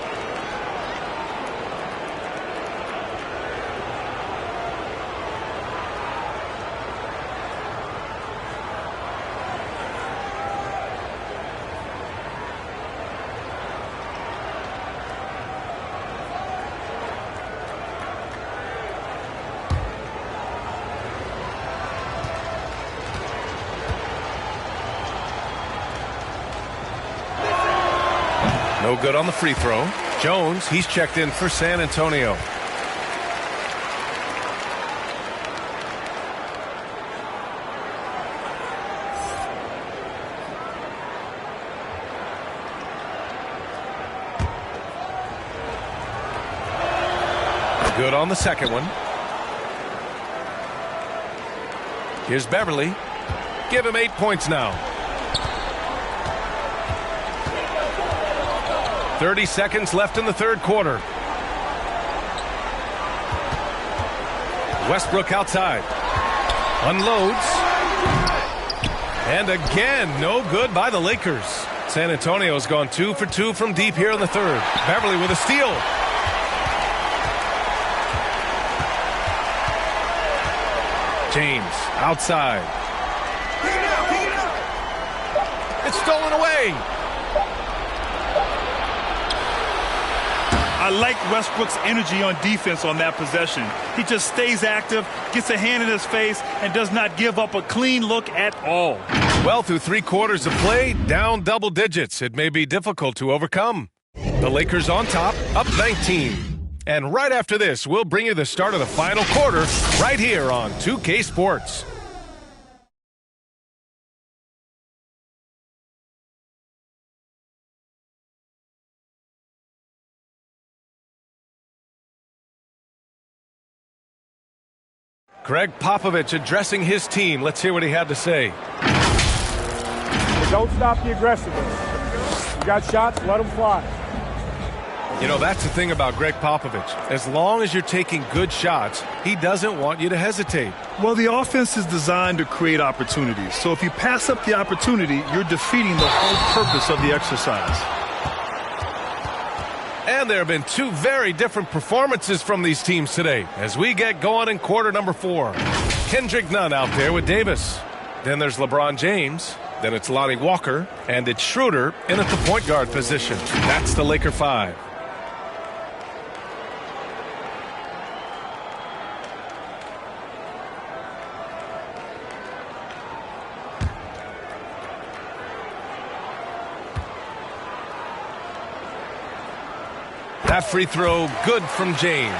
Speaker 1: No good on the free throw. Jones, he's checked in for San Antonio. Good on the second one. Here's Beverly. Give him 8 points now. 30 seconds left in the third quarter. Westbrook outside. Unloads. And again, no good by the Lakers. San Antonio's gone 2 for 2 from deep here in the third. Beverly with a steal. James outside. It's stolen away.
Speaker 4: I like Westbrook's energy on defense on that possession. He just stays active, gets a hand in his face, and does not give up a clean look at all.
Speaker 1: Well, through 3 quarters of play, down double digits. It may be difficult to overcome. The Lakers on top, up 19. And right after this, we'll bring you the start of the final quarter right here on 2K Sports. Greg Popovich addressing his team. Let's hear what he had to say.
Speaker 5: Don't stop the aggressiveness. You got shots, let them fly.
Speaker 1: You know, that's the thing about Greg Popovich. As long as you're taking good shots, he doesn't want you to hesitate.
Speaker 4: Well, the offense is designed to create opportunities. So if you pass up the opportunity, you're defeating the whole purpose of the exercise.
Speaker 1: And there have been two very different performances from these teams today as we get going in quarter number 4. Kendrick Nunn out there with Davis. Then there's LeBron James. Then it's Lonnie Walker. And it's Schroeder in at the point guard position. That's the Laker 5. That free throw, good from James.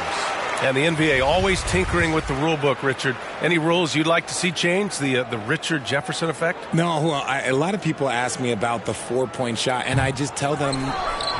Speaker 1: And the NBA always tinkering with the rule book, Richard. Any rules you'd like to see changed? The Richard Jefferson effect?
Speaker 3: No, well, a lot of people ask me about the 4-point shot, and I just tell them,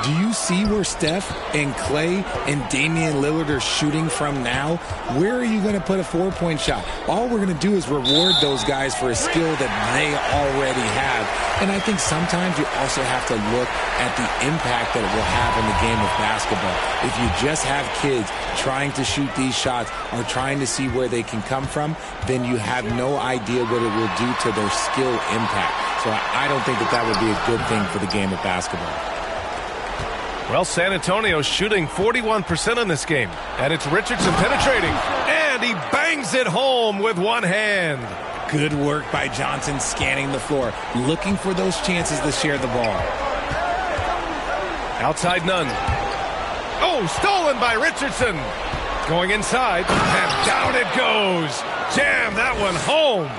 Speaker 3: do you see where Steph and Clay and Damian Lillard are shooting from now? Where are you going to put a 4-point shot? All we're going to do is reward those guys for a skill that they already have. And I think sometimes you also have to look at the impact that it will have in the game of basketball. If you just have kids trying to shoot these shots or trying to see where they can come from, then you have no idea what it will do to their skill impact. So I don't think that would be a good thing for the game of basketball.
Speaker 1: Well, San Antonio's shooting 41% in this game. And it's Richardson penetrating. And he bangs it home with one hand.
Speaker 3: Good work by Johnson scanning the floor, looking for those chances to share the ball.
Speaker 1: Outside Nunn. Oh, stolen by Richardson. Going inside, and down it goes. Jam that one home.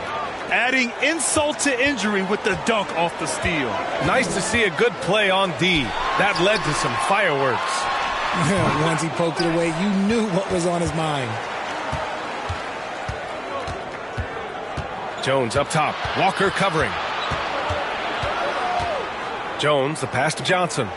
Speaker 4: Adding insult to injury with the dunk off the steal.
Speaker 1: Nice to see a good play on D. That led to some fireworks.
Speaker 3: Once he poked it away, you knew what was on his mind.
Speaker 1: Jones up top. Walker covering. Jones, the pass to Johnson.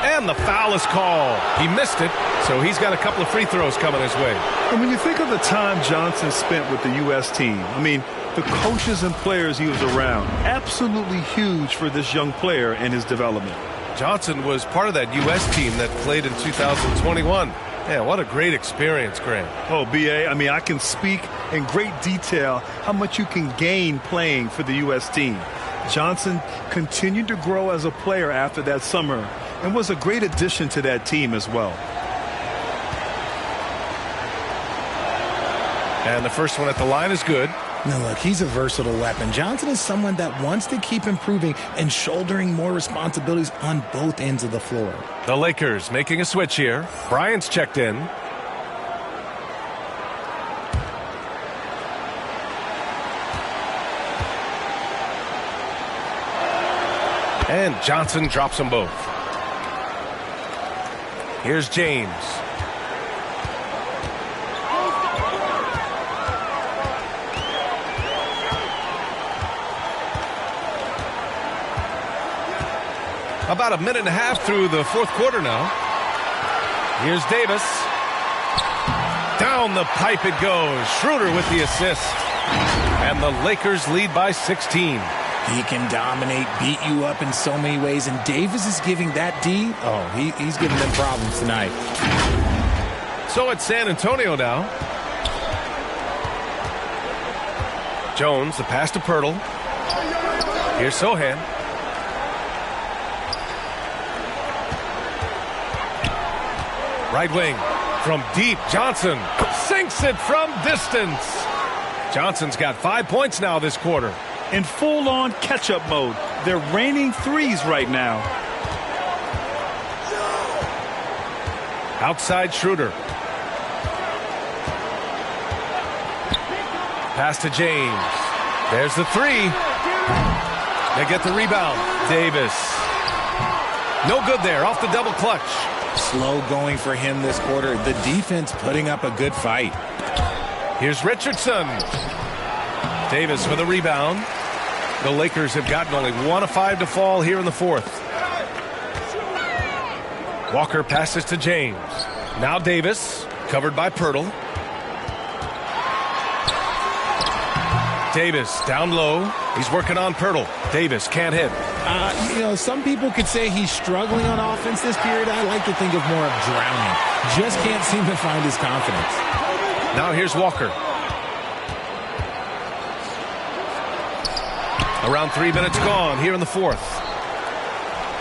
Speaker 1: And the foul is called. He missed it, so he's got a couple of free throws coming his way.
Speaker 4: And when you think of the time Johnson spent with the U.S. team, I mean, the coaches and players he was around, absolutely huge for this young player and his development.
Speaker 1: Johnson was part of that U.S. team that played in 2021. Yeah, what a great experience, Graham.
Speaker 4: Oh, B.A., I mean, I can speak in great detail how much you can gain playing for the U.S. team. Johnson continued to grow as a player after that summer and was a great addition to that team as well.
Speaker 1: And the first one at the line is good.
Speaker 3: Now, look, he's a versatile weapon. Johnson is someone that wants to keep improving and shouldering more responsibilities on both ends of the floor.
Speaker 1: The Lakers making a switch here. Bryant's checked in. And Johnson drops them both. Here's James. About a minute and a half through the fourth quarter now. Here's Davis. Down the pipe it goes. Schroeder with the assist. And the Lakers lead by 16.
Speaker 3: He can dominate, beat you up in so many ways, and Davis is giving that D. Oh, he's giving them problems tonight.
Speaker 1: So it's San Antonio now. Jones, the pass to Pirtle. Here's Sohan. Right wing from deep. Johnson sinks it from distance. Johnson's got 5 points now this quarter.
Speaker 4: In full-on catch-up mode. They're raining threes right now.
Speaker 1: Outside Schroeder. Pass to James. There's the three. They get the rebound. Davis. No good there. Off the double clutch.
Speaker 3: Slow going for him this quarter. The defense putting up a good fight.
Speaker 1: Here's Richardson. Davis with a rebound. The Lakers have gotten only 1 of 5 to fall here in the fourth. Walker passes to James. Now Davis, covered by Pirtle. Davis down low. He's working on Pirtle. Davis can't hit.
Speaker 3: Some people could say he's struggling on offense this period. I like to think of more of drowning. Just can't seem to find his confidence.
Speaker 1: Now here's Walker. Around 3 minutes gone here in the fourth.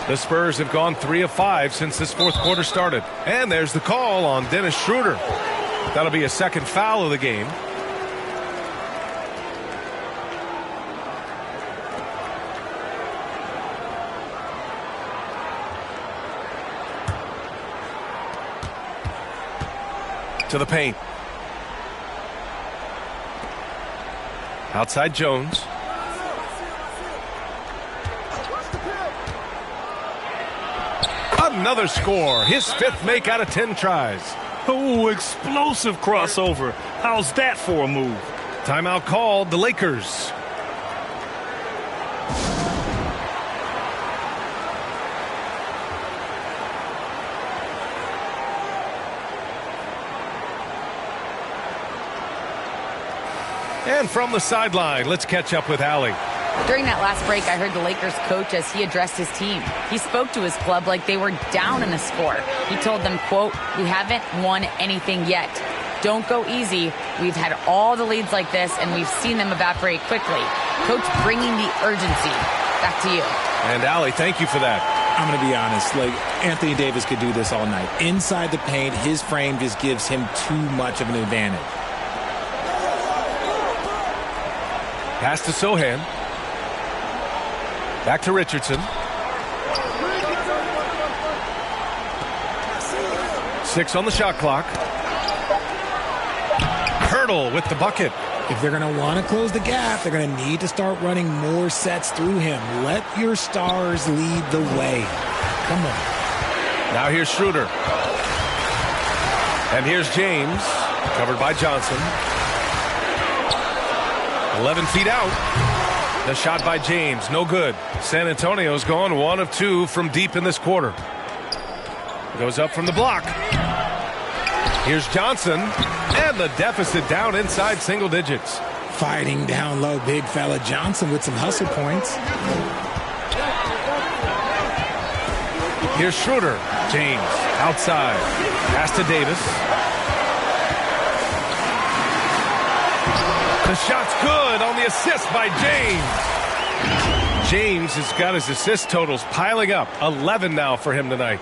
Speaker 1: The Spurs have gone 3 of 5 since this fourth quarter started. And there's the call on Dennis Schroeder. That'll be a second foul of the game. To the paint. Outside Jones. Another score. His fifth make out of 10 tries.
Speaker 4: Oh, explosive crossover. How's that for a move?
Speaker 1: Timeout called the Lakers. And from the sideline, let's catch up with Allie.
Speaker 2: During that last break, I heard the Lakers coach as he addressed his team. He spoke to his club like they were down in a score. He told them, quote, "We haven't won anything yet. Don't go easy. We've had all the leads like this, and we've seen them evaporate quickly." Coach bringing the urgency. Back to you.
Speaker 1: And Allie, thank you for that.
Speaker 3: I'm going to be honest. Anthony Davis could do this all night. Inside the paint, his frame just gives him too much of an advantage.
Speaker 1: Pass to Sohan. Back to Richardson. 6 on the shot clock. Pirtle with the bucket.
Speaker 3: If they're going to want to close the gap, they're going to need to start running more sets through him. Let your stars lead the way. Come on.
Speaker 1: Now here's Schroeder. And here's James. Covered by Johnson. 11 feet out. The shot by James, no good. San Antonio's gone 1 of 2 from deep in this quarter. Goes up from the block. Here's Johnson, and the deficit down inside single digits.
Speaker 3: Fighting down low, big fella Johnson with some hustle points.
Speaker 1: Here's Schroeder. James, outside. Pass to Davis. The shot's good on the assist by James. James has got his assist totals piling up. 11 now for him tonight.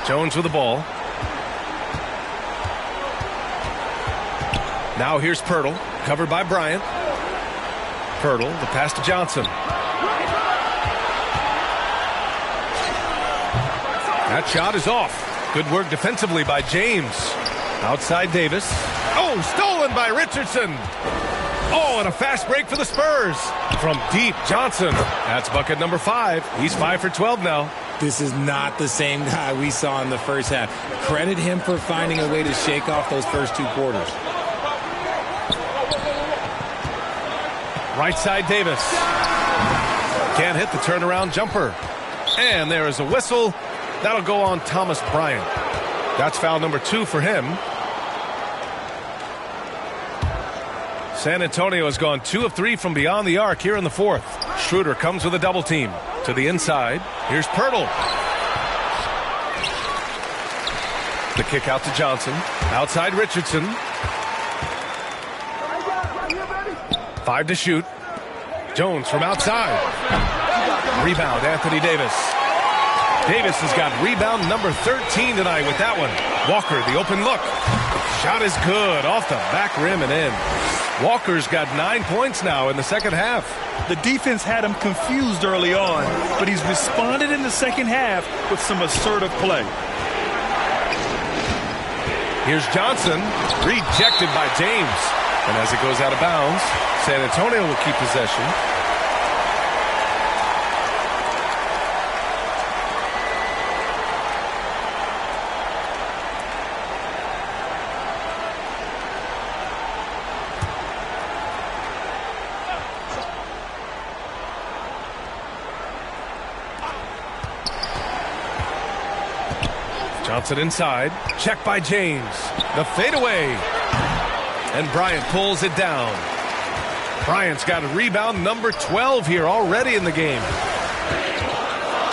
Speaker 1: Jones with the ball. Now here's Pirtle, covered by Bryant. Pirtle, the pass to Johnson. That shot is off. Good work defensively by James. Outside Davis. Oh, stolen by Richardson. Oh, and a fast break for the Spurs. From deep, Johnson. That's bucket number 5. He's 5 for 12 now.
Speaker 3: This is not the same guy we saw in the first half. Credit him for finding a way to shake off those first 2 quarters.
Speaker 1: Right side Davis. Can't hit the turnaround jumper. And there is a whistle. That'll go on Thomas Bryant. That's foul number 2 for him. San Antonio has gone 2 of 3 from beyond the arc here in the fourth. Schroeder comes with a double team. To the inside. Here's Pirtle. The kick out to Johnson. Outside Richardson. 5 to shoot. Jones from outside. Rebound, Anthony Davis. Davis has got rebound number 13 tonight with that one. Walker, the open look. Shot is good off the back rim and in. Walker's got 9 points now in the second half.
Speaker 4: The defense had him confused early on, but he's responded in the second half with some assertive play.
Speaker 1: Here's Johnson, rejected by James. And as it goes out of bounds, San Antonio will keep possession. Johnson inside. Check by James. The fadeaway. And Bryant pulls it down. Bryant's got a rebound number 12 here already in the game.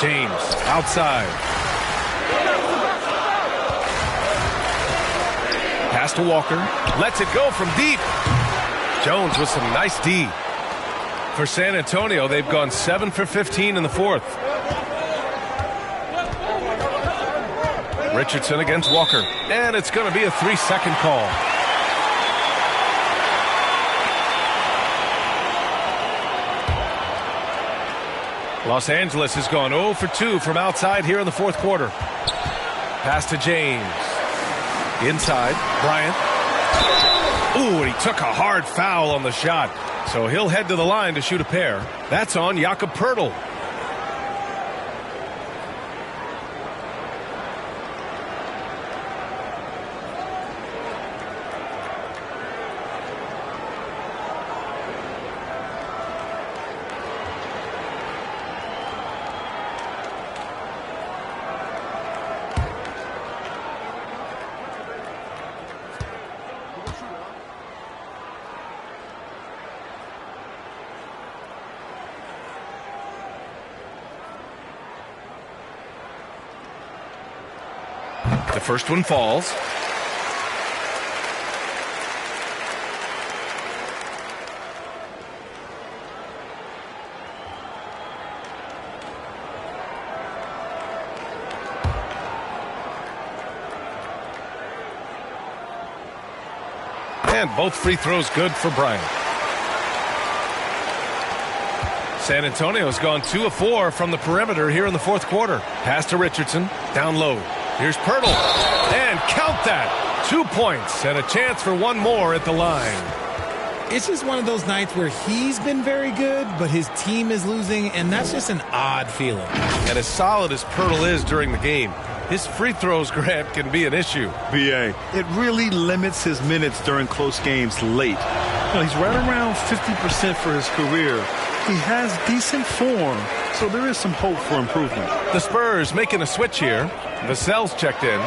Speaker 1: James outside. Pass to Walker. Lets it go from deep. Jones with some nice D. For San Antonio, they've gone 7 for 15 in the fourth. Richardson against Walker. And it's going to be a 3-second call. Los Angeles has gone 0 for 2 from outside here in the fourth quarter. Pass to James. Inside, Bryant. Ooh, and he took a hard foul on the shot. So he'll head to the line to shoot a pair. That's on Jakob Poeltl. The first one falls. And both free throws good for Bryant. San Antonio's gone 2 of 4 from the perimeter here in the fourth quarter. Pass to Richardson. Down low. Here's Poeltl. And count that. 2 points and a chance for one more at the line.
Speaker 3: It's just one of those nights where he's been very good, but his team is losing, and that's just an odd feeling.
Speaker 1: And as solid as Poeltl is during the game, his free throws, Grant, can be an issue.
Speaker 4: BA, it really limits his minutes during close games late. He's right around 50% for his career. He has decent form, so there is some hope for improvement.
Speaker 1: The Spurs making a switch here. Vassell's checked in.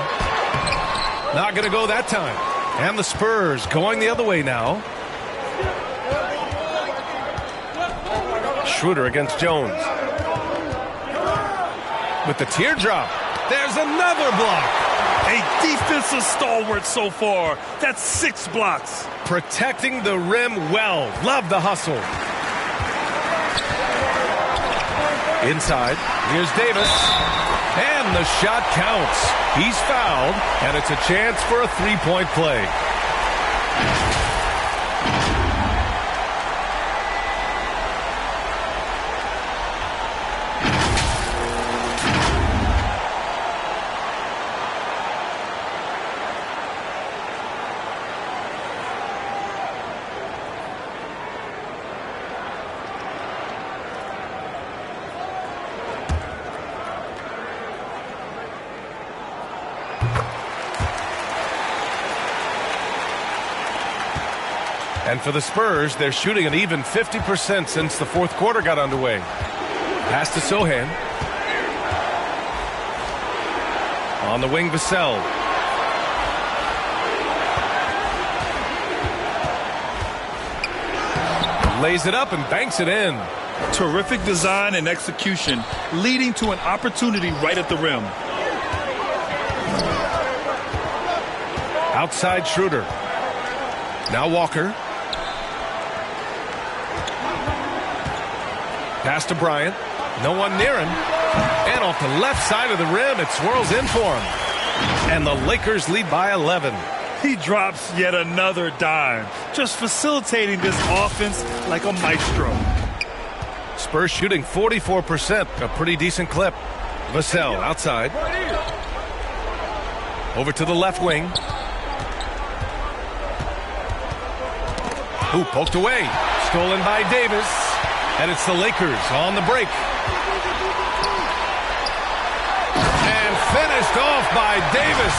Speaker 1: Not going to go that time. And the Spurs going the other way now. Schroeder against Jones. With the teardrop. There's another block.
Speaker 4: A defensive stalwart so far. That's 6 blocks.
Speaker 1: Protecting the rim well. Love the hustle. Inside. Here's Davis. And the shot counts. He's fouled, and it's a chance for a three-point play. And for the Spurs, they're shooting an even 50% since the fourth quarter got underway. Pass to Sohan. On the wing, Vassell. Lays it up and banks it in.
Speaker 4: Terrific design and execution, leading to an opportunity right at the rim.
Speaker 1: Outside Schroeder. Now Walker. Pass to Bryant. No one near him. And off the left side of the rim, it swirls in for him. And the Lakers lead by 11.
Speaker 4: He drops yet another dime, just facilitating this offense like a maestro.
Speaker 1: Spurs shooting 44%, a pretty decent clip. Vassell outside. Over to the left wing. Ooh, poked away. Stolen by Davis. And it's the Lakers on the break. And finished off by Davis.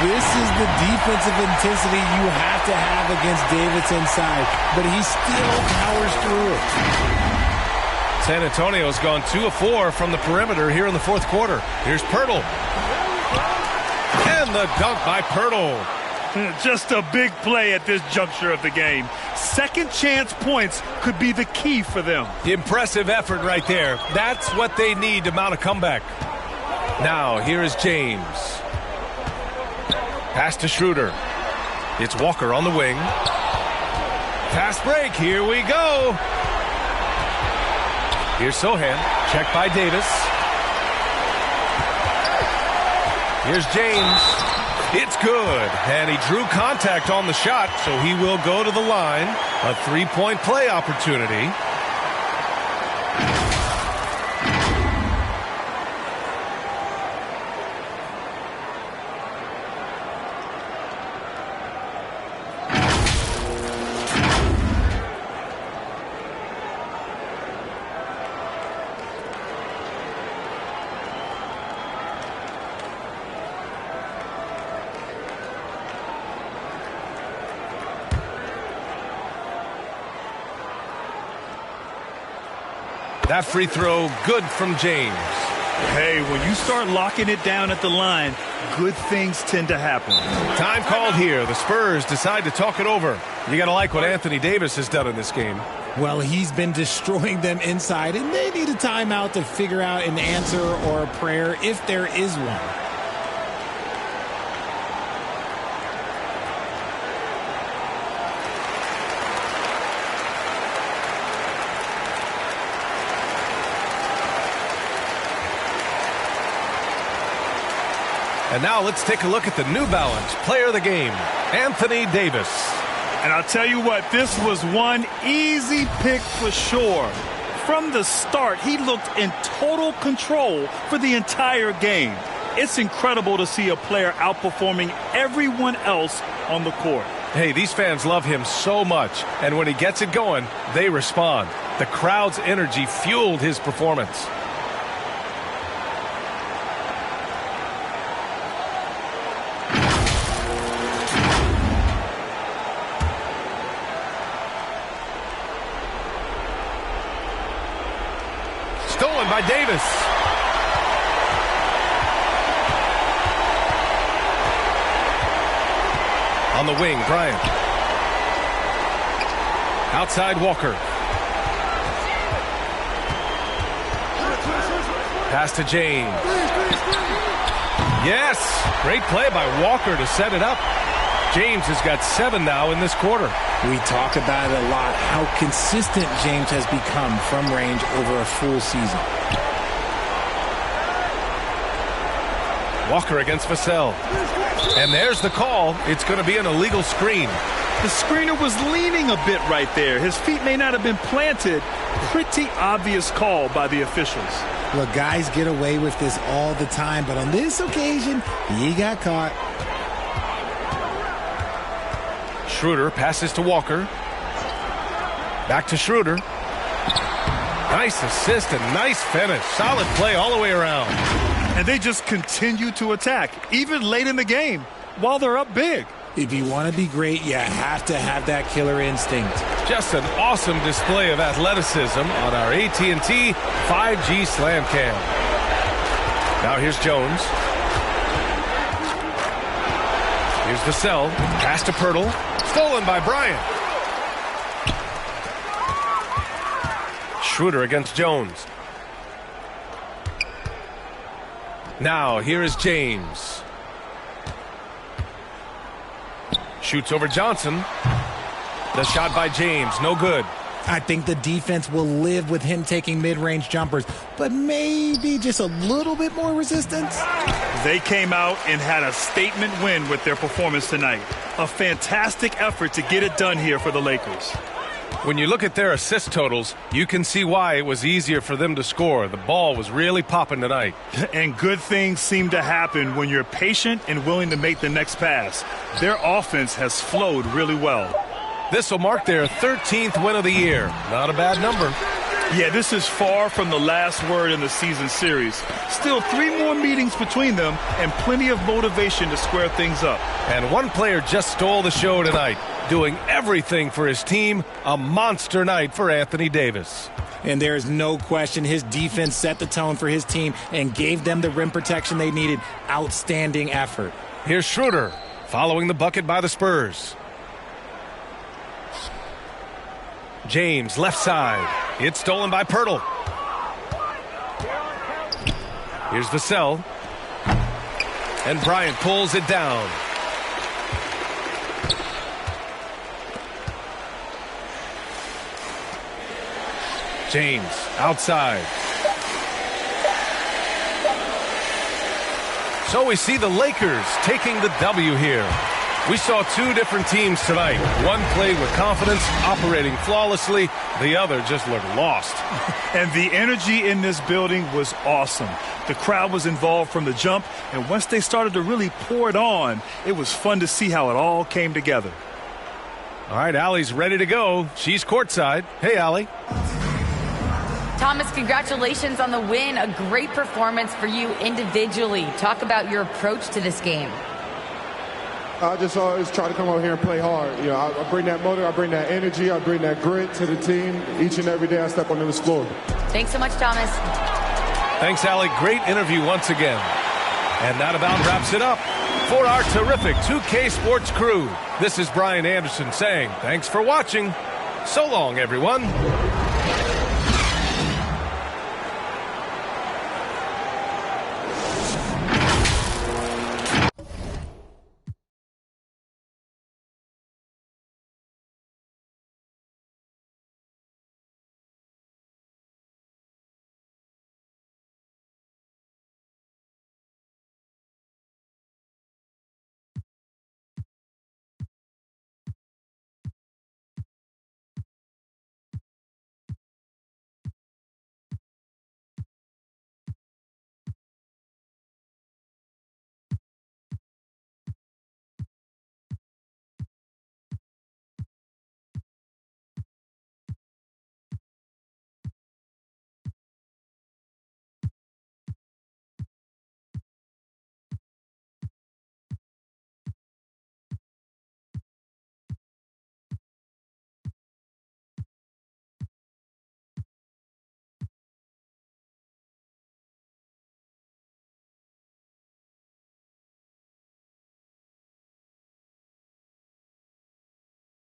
Speaker 3: This is the defensive intensity you have to have against Davis inside, but he still powers through it.
Speaker 1: San Antonio's gone 2 of 4 from the perimeter here in the fourth quarter. Here's Poeltl. And the dunk by Pirtle.
Speaker 4: Just a big play at this juncture of the game. Second chance points could be the key for them.
Speaker 1: Impressive effort right there. That's what they need to mount a comeback. Now, here is James. Pass to Schroeder. It's Walker on the wing. Fast break. Here we go. Here's Sohan. Checked by Davis. Here's James. It's good. And he drew contact on the shot, so he will go to the line. A three-point play opportunity. That free throw, good from James.
Speaker 4: Hey, when you start locking it down at the line, good things tend to happen.
Speaker 1: Time called here. The Spurs decide to talk it over. You got to like what Anthony Davis has done in this game.
Speaker 3: Well, he's been destroying them inside, and they need a timeout to figure out an answer or a prayer if there is one.
Speaker 1: And now let's take a look at the New Balance player of the game, Anthony Davis.
Speaker 4: And I'll tell you what, this was one easy pick for sure. From the start, he looked in total control for the entire game. It's incredible to see a player outperforming everyone else on the court.
Speaker 1: Hey, these fans love him so much, and when he gets it going, they respond. The crowd's energy fueled his performance. Stolen by Davis. On the wing, Bryant. Outside, Walker. Pass to James. Yes! Great play by Walker to set it up. James has got 7 now in this quarter.
Speaker 3: We talk about it a lot, how consistent James has become from range over a full season.
Speaker 1: Walker against Vassell. And there's the call. It's going to be an illegal screen.
Speaker 4: The screener was leaning a bit right there. His feet may not have been planted. Pretty obvious call by the officials.
Speaker 3: Look, guys get away with this all the time, but on this occasion, he got caught.
Speaker 1: Schroeder passes to Walker. Back to Schroeder. Nice assist and nice finish. Solid play all the way around.
Speaker 4: And they just continue to attack, even late in the game, while they're up big.
Speaker 3: If you want to be great, you have to have that killer instinct.
Speaker 1: Just an awesome display of athleticism on our AT&T 5G Slam Cam. Now here's Jones. Here's Vassell. Pass to Pirtle. Stolen by Bryant. Schroeder against Jones. Now here is James. Shoots over Johnson. The shot by James, no good.
Speaker 3: I think the defense will live with him taking mid-range jumpers, but maybe just a little bit more resistance.
Speaker 4: They came out and had a statement win with their performance tonight. A fantastic effort to get it done here for the Lakers.
Speaker 1: When you look at their assist totals, you can see why it was easier for them to score. The ball was really popping tonight.
Speaker 4: And good things seem to happen when you're patient and willing to make the next pass. Their offense has flowed really well.
Speaker 1: This will mark their 13th win of the year. Not a bad number.
Speaker 4: Yeah, this is far from the last word in the season series. Still 3 more meetings between them and plenty of motivation to square things up.
Speaker 1: And one player just stole the show tonight, doing everything for his team. A monster night for Anthony Davis.
Speaker 3: And there is no question his defense set the tone for his team and gave them the rim protection they needed. Outstanding effort.
Speaker 1: Here's Schroeder following the bucket by the Spurs. James, left side. It's stolen by Pirtle. Here's Vassell. And Bryant pulls it down. James, outside. So we see the Lakers taking the W here. We saw two different teams tonight. One played with confidence, operating flawlessly. The other just looked lost.
Speaker 4: And the energy in this building was awesome. The crowd was involved from the jump, and once they started to really pour it on, it was fun to see how it all came together.
Speaker 1: All right, Allie's ready to go. She's courtside. Hey, Allie.
Speaker 2: Thomas, congratulations on the win. A great performance for you individually. Talk about your approach to this game.
Speaker 9: I just always try to come out here and play hard. You know, I bring that motor, I bring that energy, I bring that grit to the team. Each and every day I step on this floor.
Speaker 2: Thanks so much, Thomas.
Speaker 1: Thanks, Allie. Great interview once again. And that about wraps it up for our terrific 2K Sports crew. This is Brian Anderson saying thanks for watching. So long, everyone.